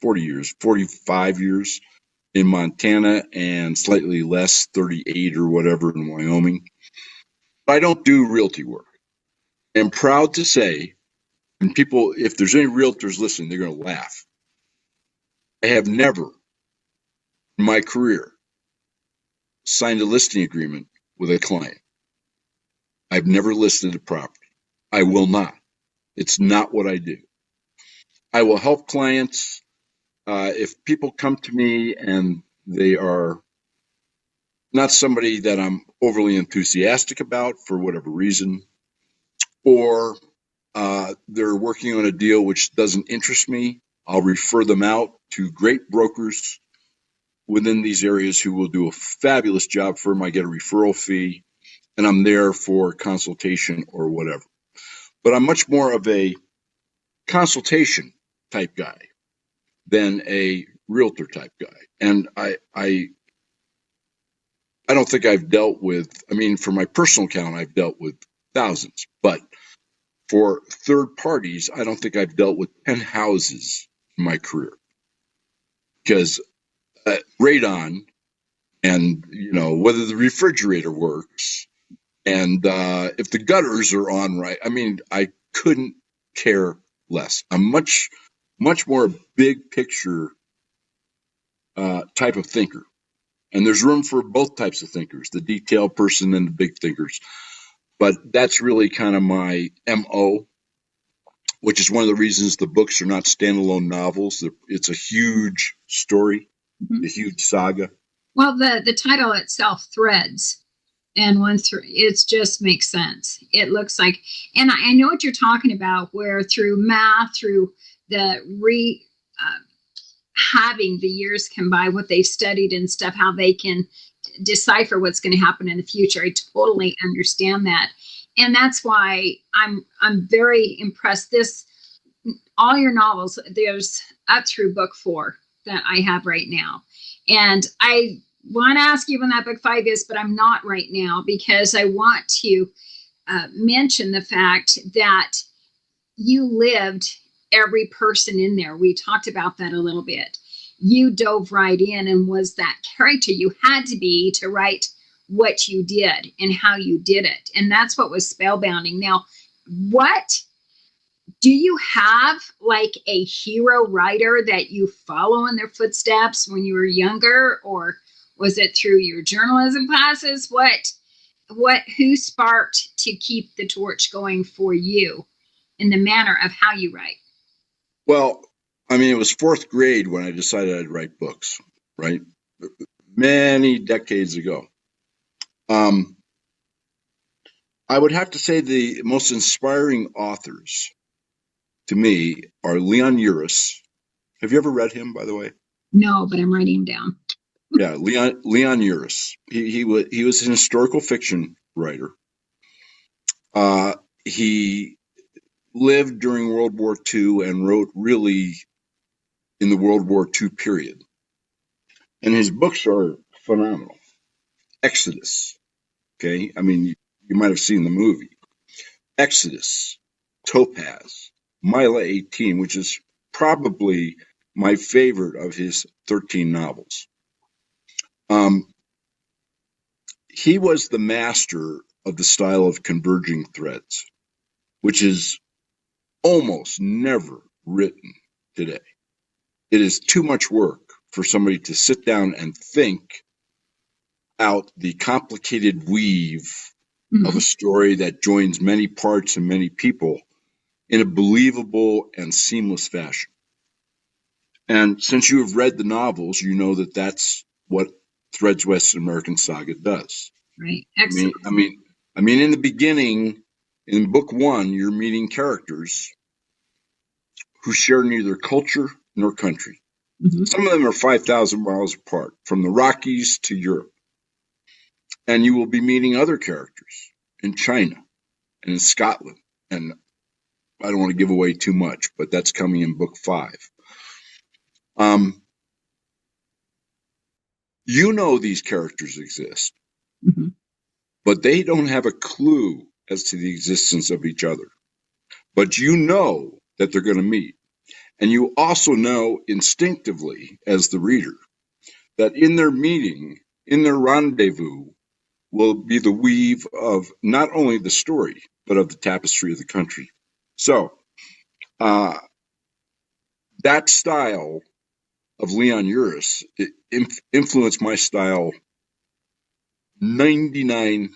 40 years, 45 years in Montana, and slightly less, 38 or whatever in Wyoming. But I don't do realty work. I'm proud to say, and people, if there's any realtors listening, they're going to laugh. I have never in my career signed a listing agreement with a client. I've never listed a property. I will not. It's not what I do. I will help clients. If people come to me and they are not somebody that I'm overly enthusiastic about for whatever reason, or they're working on a deal which doesn't interest me, I'll refer them out to great brokers within these areas who will do a fabulous job for them. I get a referral fee, and I'm there for consultation or whatever. But I'm much more of a consultation type guy than a realtor type guy. And I don't think I've dealt with, I mean, for my personal account, I've dealt with thousands, but for third parties, I don't think I've dealt with 10 houses in my career. Because radon and, you know, whether the refrigerator works and if the gutters are on right, I mean, I couldn't care less. I'm much more big picture type of thinker. And there's room for both types of thinkers, the detail person and the big thinkers. But that's really kind of my MO, which is one of the reasons the books are not standalone novels. It's a huge story, a huge saga. Well, the title itself, Threads, and one through, it just makes sense. It looks like, and I know what you're talking about, where through math, through the having the years come by, what they studied and stuff, how they can decipher what's going to happen in the future. I totally understand that. And that's why I'm very impressed. All your novels, there's up through book 4 that I have right now. And I want to ask you when that book 5 is, but I'm not right now, because I want to mention the fact that you lived every person in there. We talked about that a little bit. You dove right in and was that character you had to be to write what you did and how you did it. And that's what was spellbinding. Now, what do you have, like a hero writer that you follow in their footsteps when you were younger, or was it through your journalism classes? Who sparked to keep the torch going for you in the manner of how you write? Well, I mean, it was 4th grade when I decided I'd write books, right? Many decades ago. I would have to say the most inspiring authors to me are Leon Uris. Have you ever read him, by the way? No, but I'm writing him down. Yeah, Leon Uris. He was an historical fiction writer. He lived during World War II and wrote really in the World War II period. And his books are phenomenal. Exodus. Okay, I mean, you might have seen the movie. Exodus, Topaz, Mila 18, which is probably my favorite of his 13 novels. He was the master of the style of converging threads, which is almost never written today. It is too much work for somebody to sit down and think out the complicated weave of a story that joins many parts and many people in a believable and seamless fashion. And since you have read the novels, you know that that's what Threads West American Saga does. Right. Excellent. I mean, in the beginning, in book 1, you're meeting characters who share neither culture nor country. Some of them are 5,000 miles apart, from the Rockies to Europe. And you will be meeting other characters in China and in Scotland. And I don't want to give away too much, but that's coming in book 5. You know these characters exist, but they don't have a clue as to the existence of each other. But you know that they're going to meet. And you also know instinctively, as the reader, that in their meeting, in their rendezvous, will be the weave of not only the story, but of the tapestry of the country. So, that style of Leon Uris influenced my style 99%.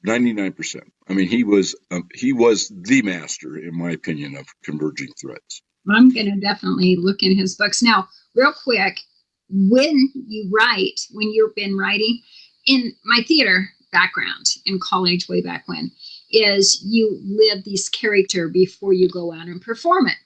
99%. I mean, he was the master, in my opinion, of converging threads. I'm going to definitely look in his books. Now, real quick, when you've been writing, in my theater background in college way back when, is you live this character before you go out and perform it.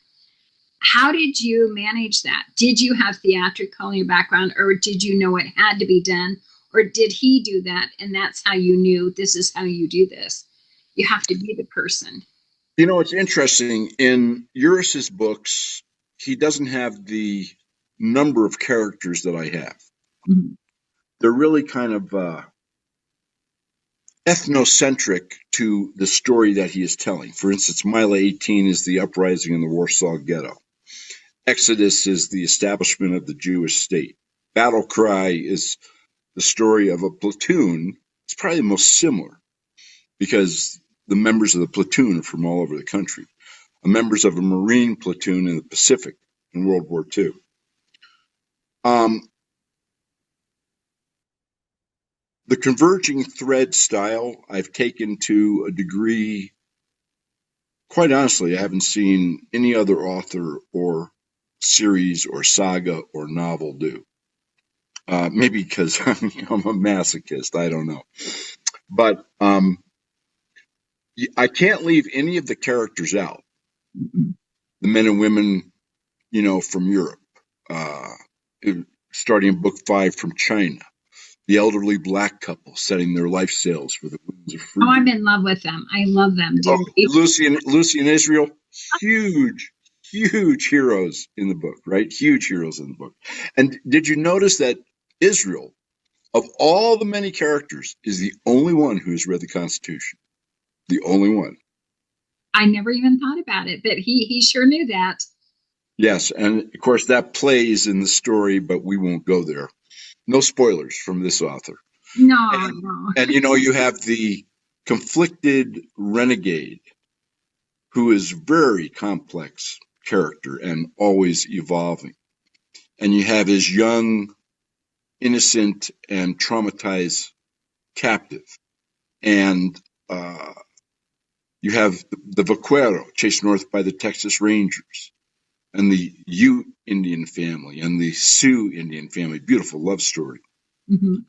How did you manage that? Did you have theatrical in your background, or did you know it had to be done? Or did he do that, and that's how you knew this is how you do this? You have to be the person. You know, it's interesting. In Uris's books, he doesn't have the number of characters that I have. They're really kind of ethnocentric to the story that he is telling. For instance, Mila 18 is the uprising in the Warsaw Ghetto. Exodus is the establishment of the Jewish state. Battle Cry is the story of a platoon. It's probably the most similar because the members of the platoon are from all over the country. Members of a Marine platoon in the Pacific in World War II. The converging thread style I've taken to a degree. Quite honestly, I haven't seen any other author or series or saga or novel do. Maybe because I'm a masochist. I don't know. But I can't leave any of the characters out. Mhm. The men and women, from Europe, uh, starting in book 5 from China, the elderly black couple setting their life sails for the winds of Oh, I'm freedom. in love with them. I love them Oh, dearly. Lucy and Israel, huge, huge heroes in the book, right? Huge heroes in the book. And did you notice that Israel, of all the many characters, is the only one who's read the Constitution? The only one. I never even thought about it, but he sure knew that. Yes, and of course that plays in the story, but we won't go there. No spoilers from this author. No, And, no. you have the conflicted renegade who is very complex character and always evolving. And you have his young, innocent, and traumatized captive. And you have the vaquero chased north by the Texas Rangers, and the Ute Indian family, and the Sioux Indian family. Beautiful love story. Mhm.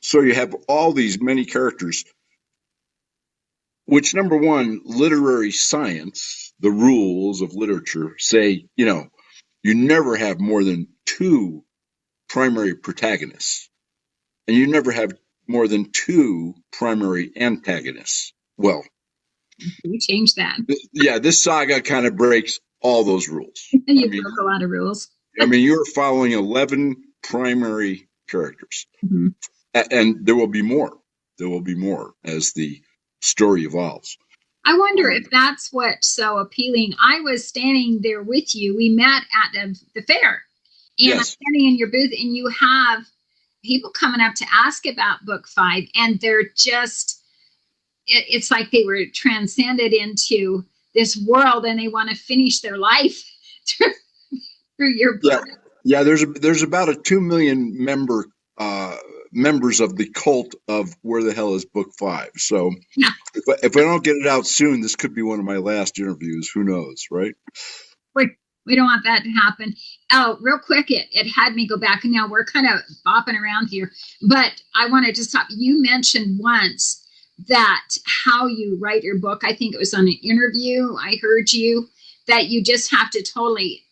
So you have all these many characters, which, number one, literary science, the rules of literature say, you never have more than 2 primary protagonists, and you never have more than 2 primary antagonists. Well, We changed that. yeah, this saga kind of breaks all those rules. You broke a lot of rules. You're following 11 primary characters, Mhm. and there will be more. There will be more as the story evolves. I wonder if that's what's so appealing. I was standing there with you. We met at the fair, and I'm Yes. standing in your booth, and you have people coming up to ask about book 5, and they're just, it's like they were transcended into this world and they want to finish their life through your Yeah. book. Yeah. There's about a 2 million members of the cult of Where the Hell is Book 5. So Yeah. if I don't get it out soon, this could be one of my last interviews. Who knows, right? We don't want that to happen. Oh, real quick, it had me go back, and now we're kind of bopping around here, but I wanted to stop. You mentioned once that how you write your book, I think it was on an interview, I heard you, that you just have to totally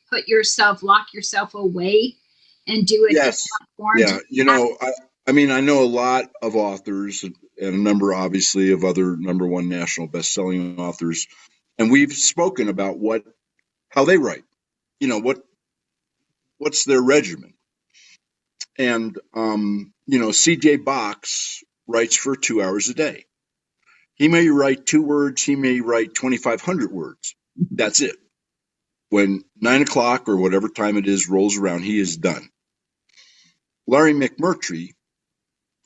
lock yourself away and do it in Yes. that form. Yeah. I know a lot of authors and a number, obviously, of other number 1 national best-selling authors, and we've spoken about how they write. What's their regimen? And C.J. Box writes for 2 hours a day. He may write 2 words. He may write 2,500 words. That's it. When 9 o'clock or whatever time it is rolls around, he is done. Larry McMurtry,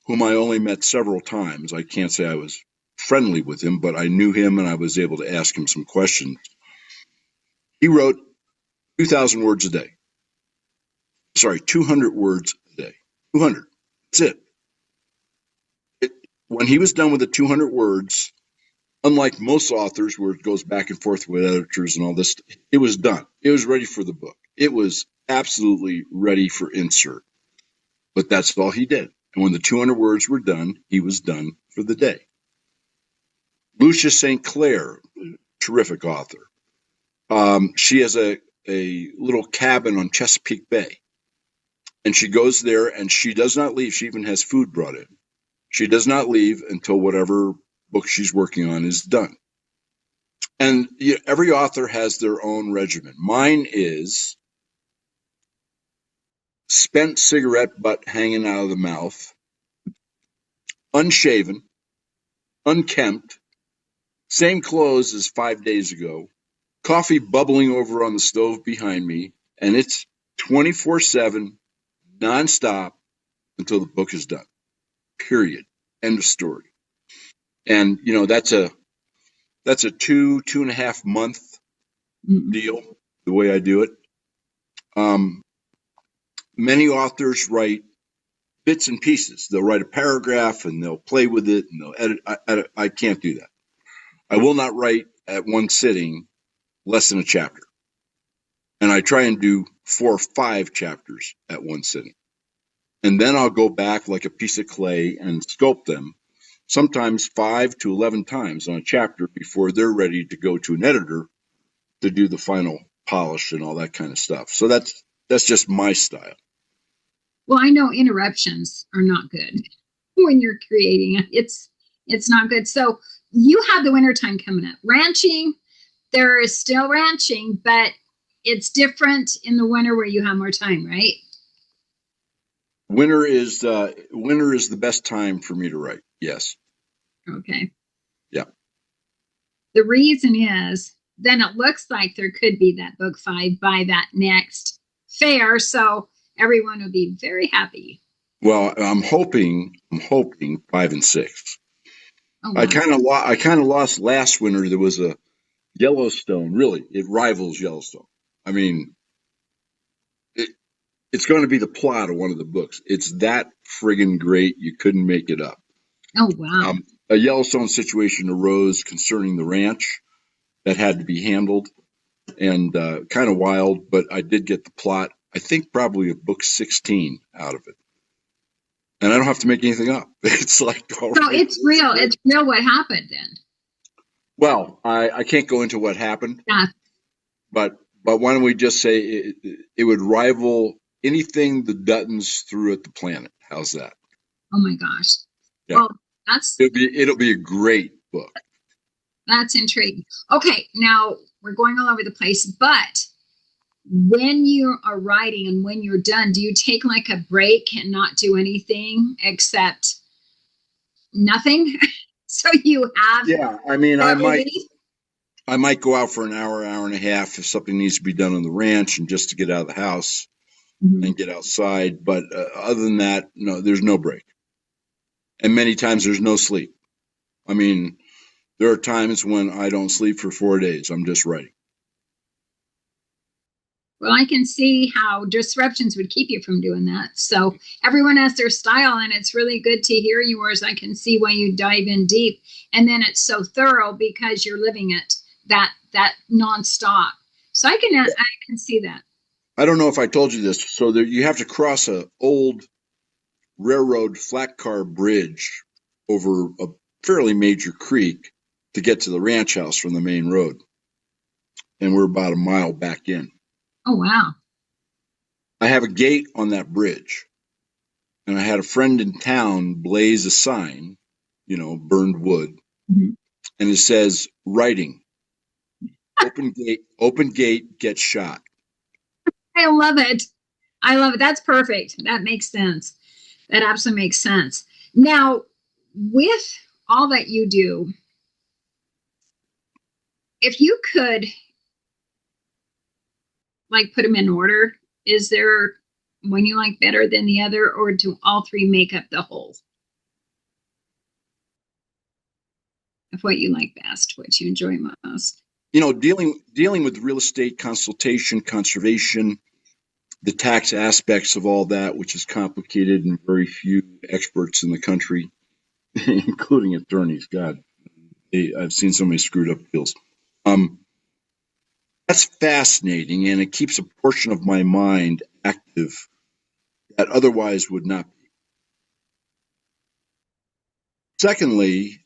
whom I only met several times, I can't say I was friendly with him, but I knew him and I was able to ask him some questions. He wrote 2,000 words a day. Sorry, 200 words a day. 200. That's it. When he was done with the 200 words, unlike most authors where it goes back and forth with editors and all this, it was done. It was ready for the book. It was absolutely ready for insert. But that's all he did. And when the 200 words were done, he was done for the day. Lucia St. Clair, terrific author. She has a little cabin on Chesapeake Bay. And she goes there and she does not leave. She even has food brought in. She does not leave until whatever book she's working on is done. And every author has their own regimen. Mine is spent cigarette butt hanging out of the mouth, unshaven, unkempt, same clothes as 5 days ago, coffee bubbling over on the stove behind me, and it's 24/7, nonstop until the book is done. Period. End of story. And that's a 2.5 month deal. The way I do it. Many authors write bits and pieces. They'll write a paragraph and they'll play with it and they'll edit. I can't do that. I will not write at one sitting less than a chapter. And I try and do 4 or 5 chapters at one sitting. And then I'll go back like a piece of clay and sculpt them sometimes 5 to 11 times on a chapter before they're ready to go to an editor to do the final polish and all that kind of stuff. So that's just my style. Well, I know interruptions are not good when you're creating. It's not good. So you have the wintertime coming up. Ranching, there is still ranching, but it's different in the winter where you have more time, right? Winter is the best time for me to write. Yes. Okay. Yeah. The reason is then it looks like there could be that book 5 by that next fair, so everyone will be very happy. Well, I'm hoping 5 and 6. Oh, wow. I kind of lost last winter. There was a Yellowstone. Really, it rivals Yellowstone. I mean, it's going to be the plot of one of the books. It's that friggin' great. You couldn't make it up. Oh, wow. A Yellowstone situation arose concerning the ranch that had to be handled, and kind of wild, but I did get the plot, I think probably of book 16 out of it. And I don't have to make anything up. It's like, all So right. it's real. It's real what happened then. Well, I can't go into what happened, Yeah. but why don't we just say it would rival anything the Duttons threw at the planet. How's that? Oh my gosh. Yeah. Well, It'll be a great book. that's intriguing. Okay, now we're going all over the place, but when you are writing and when you're done, do you take like a break and not do anything except nothing? So you have Yeah, I mean, that relief? I might go out for an hour and a half if something needs to be done on the ranch and just to get out of the house and get outside. But other than that, no, there's no break. And many times there's no sleep. I mean, there are times when I don't sleep for 4 days. I'm just writing. Well, I can see how disruptions would keep you from doing that. So everyone has their style, and it's really good to hear yours. I can see why you dive in deep, and then it's so thorough because you're living it that nonstop. So I can see that. I don't know if I told you this. So you have to cross a old railroad flat car bridge over a fairly major creek to get to the ranch house from the main road. And we're about a mile back in. Oh, wow. I have a gate on that bridge. And I had a friend in town blaze a sign, burned wood. Mm-hmm. And it says, writing, open gate, get shot. I love it. I love it. That's perfect. That makes sense. That absolutely makes sense. Now, with all that you do, if you could like put them in order, is there one you like better than the other, or do all three make up the whole of what you like best, what you enjoy most? Dealing with real estate consultation, conservation, the tax aspects of all that, which is complicated and very few experts in the country, including attorneys. God, I've seen so many screwed up deals. That's fascinating, and it keeps a portion of my mind active that otherwise would not be. Secondly,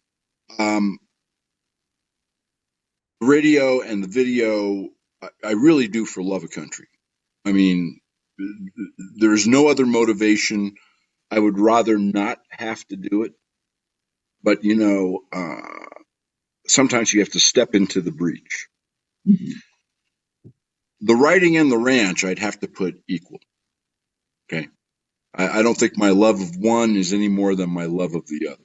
radio and the video, I really do for love of country. I mean, there's no other motivation. I would rather not have to do it. But, sometimes you have to step into the breach. Mm-hmm. The writing and the ranch, I'd have to put equal. Okay. I don't think my love of one is any more than my love of the other.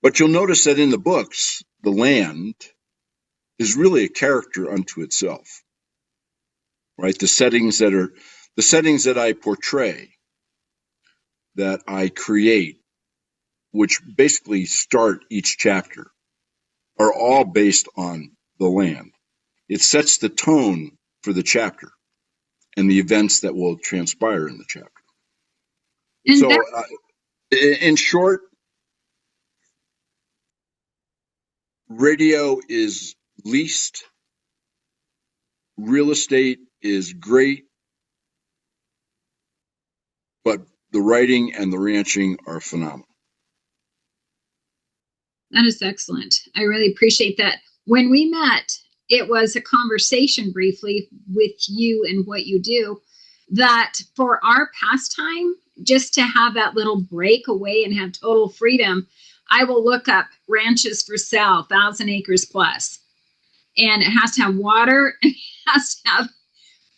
But you'll notice that in the books, the land is really a character unto itself, right? The settings that I portray, that I create, which basically start each chapter, are all based on the land. It sets the tone for the chapter and the events that will transpire in the chapter. And so, in short, radio is least, real estate is great, but the writing and the ranching are phenomenal. That is excellent. I really appreciate that. When we met, it was a conversation briefly with you and what you do, that for our pastime, just to have that little break away and have total freedom, I will look up ranches for sale, 1,000 acres plus. And it has to have water, it has to have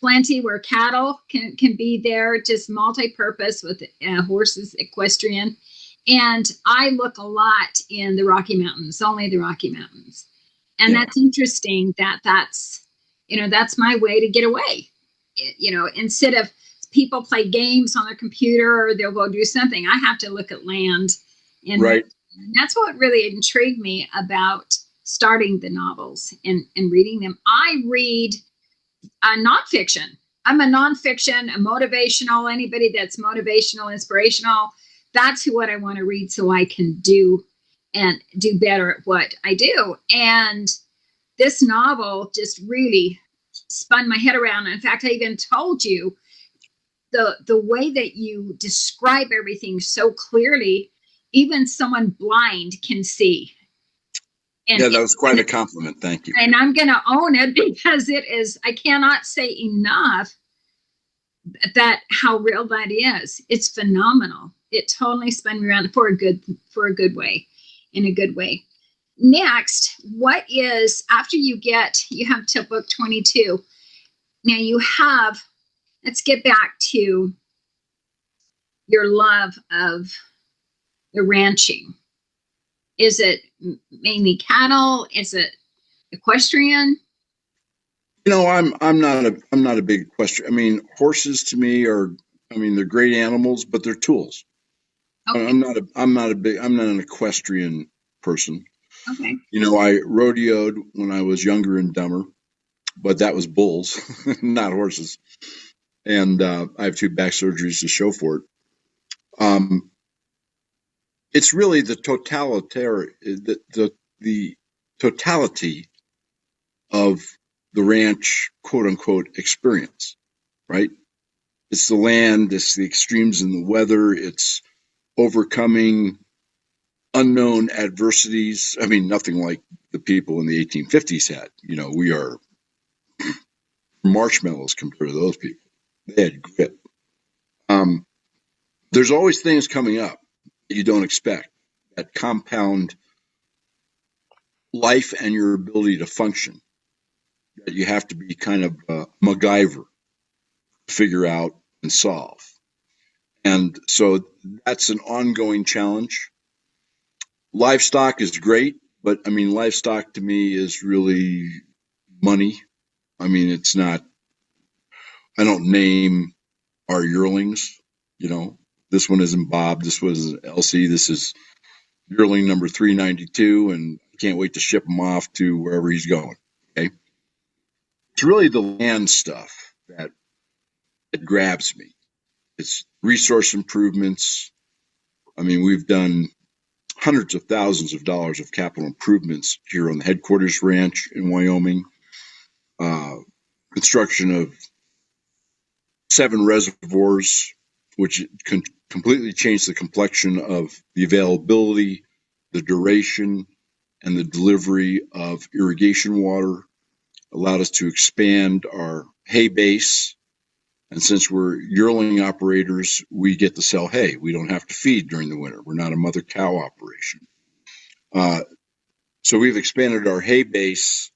plenty where cattle can be there, just multi-purpose with horses, equestrian. And I look a lot in the Rocky Mountains, only the Rocky Mountains. And Yeah. that's interesting that's my way to get away. Instead of people play games on their computer or they'll go do something, I have to look at land. And Right. that's what really intrigued me about starting the novels and reading them. I read nonfiction. I'm a nonfiction, a motivational, anybody that's motivational, inspirational. That's what I want to read so I can do better at what I do. And this novel just really spun my head around. In fact, I even told you the way that you describe everything so clearly, even someone blind can see. And yeah, that was quite a compliment. Thank you. And I'm going to own it because it is, I cannot say enough that how real that is. It's phenomenal. It totally spun me around for a good way, in a good way. Next, what is, after you have till book 22. Now you have, let's get back to your love of the ranching. Is it mainly cattle? Is it equestrian? I'm not a big equestrian. I mean, horses to me they're great animals, but they're tools. Okay. I'm not an equestrian person. Okay. I rodeoed when I was younger and dumber, but that was bulls, not horses. And I have 2 back surgeries to show for it. It's really the totality of the ranch, quote unquote, experience, right? It's the land, it's the extremes in the weather, it's overcoming unknown adversities. I mean, nothing like the people in the 1850s had. We are marshmallows compared to those people. They had grit. There's always things coming up that you don't expect that compound life and your ability to function. That you have to be kind of MacGyver to figure out and solve. And so that's an ongoing challenge. Livestock is great, but I mean, livestock to me is really money. I mean, it's not, I don't name our yearlings, this one isn't Bob, this was Elsie, this is yearling number 392, and I can't wait to ship him off to wherever he's going. Okay. It's really the land stuff that grabs me. It's resource improvements. I mean, we've done hundreds of thousands of dollars of capital improvements here on the headquarters ranch in Wyoming. Construction of 7 reservoirs, which completely changed the complexion of the availability, the duration, and the delivery of irrigation water. Allowed us to expand our hay base. And since we're yearling operators, we get to sell hay. We don't have to feed during the winter. We're not a mother cow operation. So we've expanded our hay base,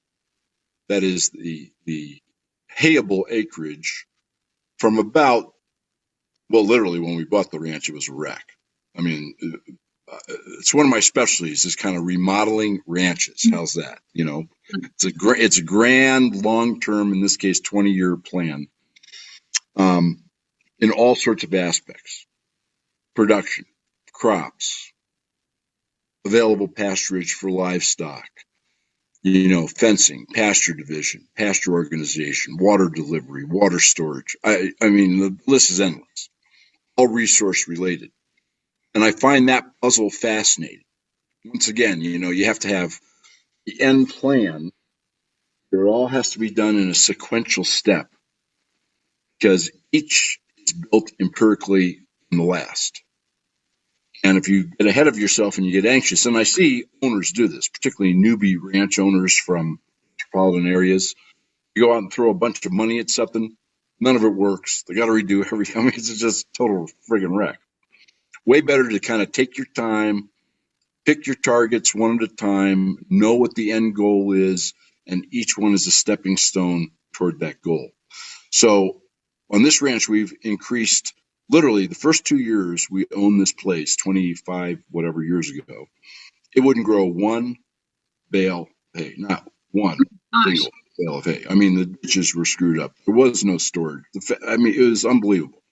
that is the hayable acreage, from about, well, literally when we bought the ranch, it was a wreck. I mean, it's one of my specialties is kind of remodeling ranches. How's that? It's a grand, long-term, in this case, 20-year plan, in all sorts of aspects: production, crops, available pasturage for livestock, fencing, pasture division, pasture organization, water delivery, water storage. I mean, the list is endless, all resource related. And I find that puzzle fascinating. Once again, you have to have the end plan. It all has to be done in a sequential step because each is built empirically in the last. And if you get ahead of yourself and you get anxious, and I see owners do this, particularly newbie ranch owners from metropolitan areas, you go out and throw a bunch of money at something, none of it works. They got to redo everything. I mean, it's just total friggin' wreck. Way better to kind of take your time, pick your targets one at a time, know what the end goal is, and each one is a stepping stone toward that goal. So on this ranch, we've increased literally the first 2 years we owned this place, 25 whatever years ago. It wouldn't grow one bale of hay, not one single bale of hay. I mean, the ditches were screwed up. There was no storage. I mean, it was unbelievable.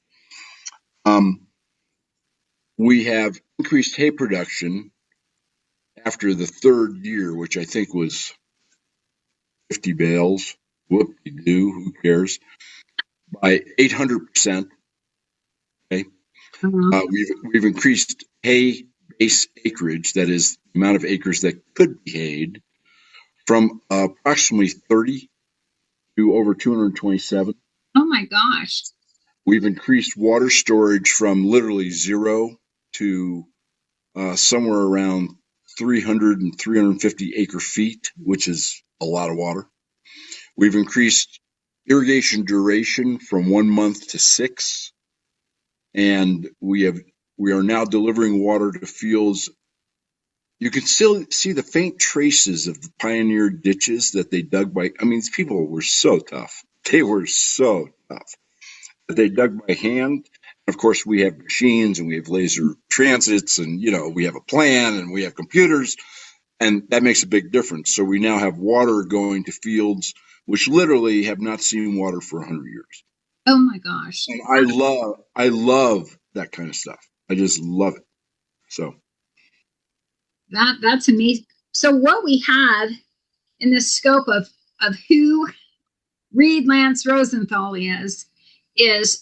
We have increased hay production after the third year, which I think was 50 bales. Whoop-de-doo, who cares? By 800%. Okay. We've increased hay base acreage, that is the amount of acres that could be hayed, from approximately 30 to over 227. Oh my gosh. We've increased water storage from literally 0 to somewhere around 300 and 350 acre feet, which is a lot of water. We've increased irrigation duration from 1 month to 6. And we are now delivering water to fields. You can still see the faint traces of the pioneer ditches that they dug by. I mean, these people were so tough. They were so tough. They dug by hand. Of course, we have machines and we have laser transits and, we have a plan and we have computers, and that makes a big difference. So we now have water going to fields which literally have not seen water for 100 years. Oh my gosh. And I love that kind of stuff. I just love it. So that's amazing. So what we have in the scope of who Reid Lance Rosenthal is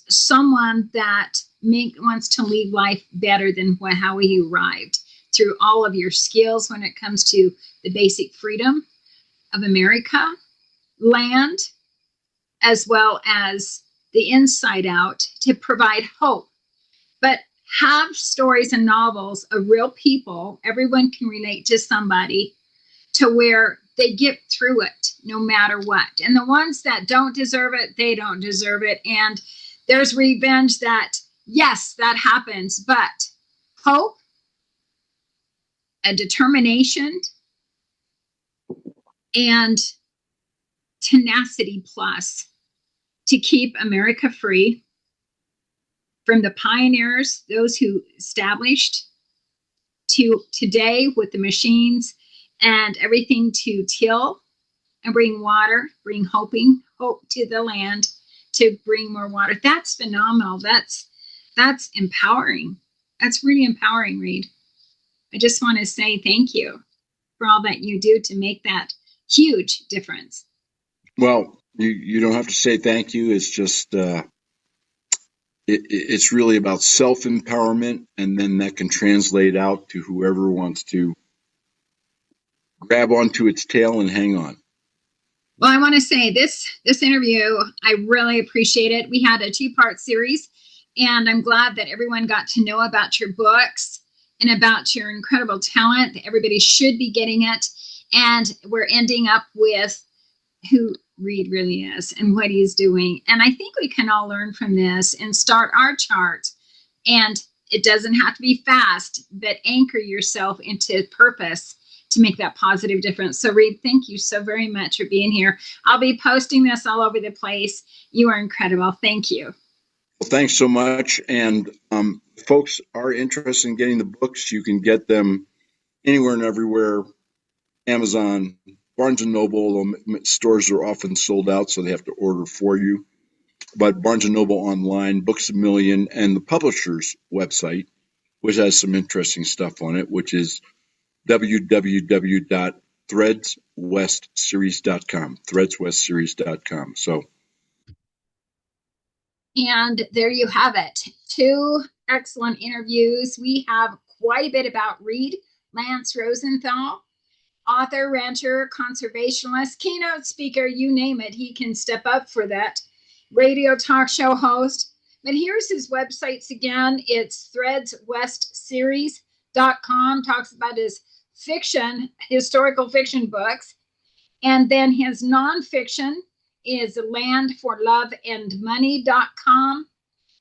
someone that wants to leave life better than how he arrived, through all of your skills when it comes to the basic freedom of America, land, as well as the inside out, to provide hope. But have stories and novels of real people, everyone can relate to somebody, to where they get through it no matter what. And the ones that don't deserve it, they don't deserve it. And there's revenge that, yes, that happens, but hope, a determination, and tenacity plus to keep America free from the pioneers, those who established, to today with the machines and everything to till and bring water, bring hope to the land, to bring more water. That's phenomenal. That's empowering. That's really empowering, Reid. I just want to say thank you for all that you do to make that huge difference. Well, you don't have to say thank you. It's just it's really about self-empowerment, and then that can translate out to whoever wants to grab onto its tail and hang on. Well, I want to say this interview, I really appreciate it. We had a 2-part series, and I'm glad that everyone got to know about your books and about your incredible talent. Everybody should be getting it. And we're ending up with who Reid really is and what he's doing. And I think we can all learn from this and start our chart. And it doesn't have to be fast, but anchor yourself into purpose to make that positive difference. So Reid, thank you so very much for being here. I'll be posting this all over the place. You are incredible. Thank you. Well, thanks so much. And folks are interested in getting the books. You can get them anywhere and everywhere. Amazon, Barnes & Noble, stores are often sold out, so they have to order for you. But Barnes & Noble online, Books A Million, and the publisher's website, which has some interesting stuff on it, which is www.threadswestseries.com, threadswestseries.com. So, and there you have it. 2 excellent interviews. We have quite a bit about Reid Lance Rosenthal, author, rancher, conservationist, keynote speaker, you name it. He can step up for that. Radio talk show host, But here's his websites again. It's threadswestseries.com, talks about his fiction, historical fiction books. And then his nonfiction is landforloveandmoney.com.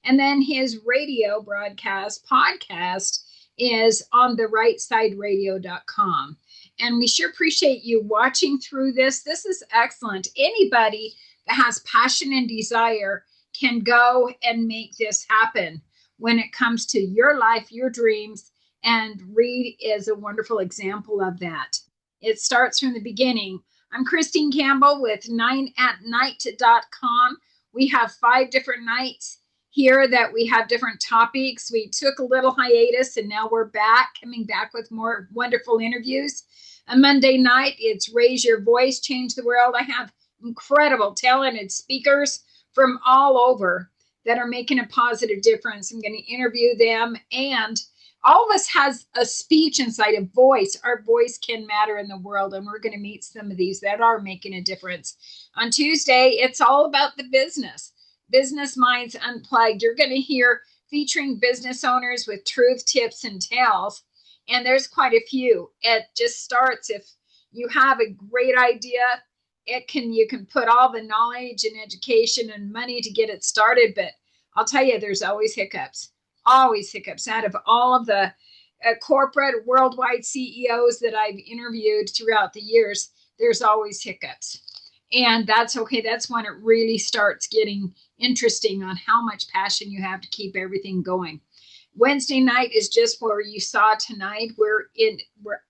And then his radio broadcast podcast is on therightsideradio.com. And we sure appreciate you watching through this. This is excellent. Anybody that has passion and desire can go and make this happen when it comes to your life, your dreams. And Reid is a wonderful example of that. It starts from the beginning. I'm Christine Campbell with 9atnight.com. We have 5 different nights here that we have different topics. We took a little hiatus and now we're back, coming back with more wonderful interviews. A Monday night, it's Raise Your Voice, Change the World. I have incredible, talented speakers from all over that are making a positive difference. I'm going to interview them, and all of us has a speech inside, a voice. Our voice can matter in the world, and we're going to meet some of these that are making a difference. On Tuesday, it's all about the business Minds Unplugged. You're going to hear featuring business owners with truth, tips, and tales. And there's quite a few. It just starts if you have a great idea. You can put all the knowledge and education and money to get it started. But I'll tell you, there's always hiccups out of all of the corporate worldwide CEOs that I've interviewed throughout the years. There's always hiccups. And that's okay. That's when it really starts getting interesting on how much passion you have to keep everything going. Wednesday night is just where you saw tonight. We're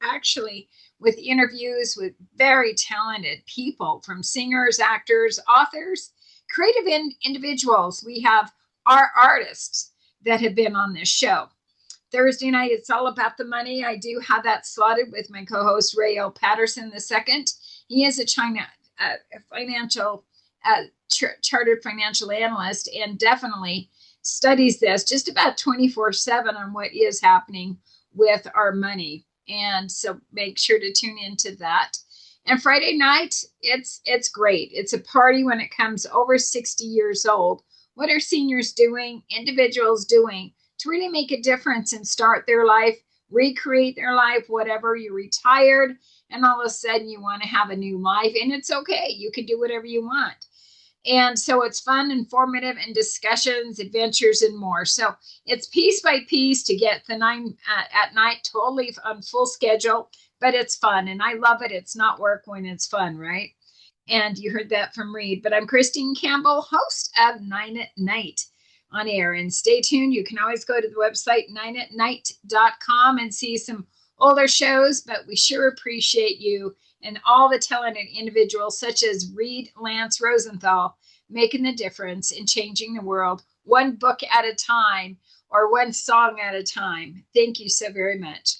actually with interviews with very talented people, from singers, actors, authors, creative individuals. We have our artists that have been on this show. Thursday night, it's all about the money. I do have that slotted with my co-host Ray L. Patterson II. He is a chartered financial analyst, and definitely studies this just about 24/7 on what is happening with our money. And so make sure to tune into that. And Friday night, it's great. It's a party when it comes over 60 years old. What are seniors doing, individuals doing to really make a difference and start their life, recreate their life, whatever? You're retired and all of a sudden you want to have a new life, and it's okay. You can do whatever you want. And so it's fun, informative, and discussions, adventures, and more. So it's piece by piece to get the 9 at night totally on full schedule, but it's fun. And I love it. It's not work when it's fun, right? And you heard that from Reid. But I'm Christine Campbell, host of 9 at Night on air. And stay tuned. You can always go to the website 9atnight.com and see some older shows, but we sure appreciate you and all the talented individuals such as Reid Lance Rosenthal making the difference in changing the world one book at a time or one song at a time. Thank you so very much.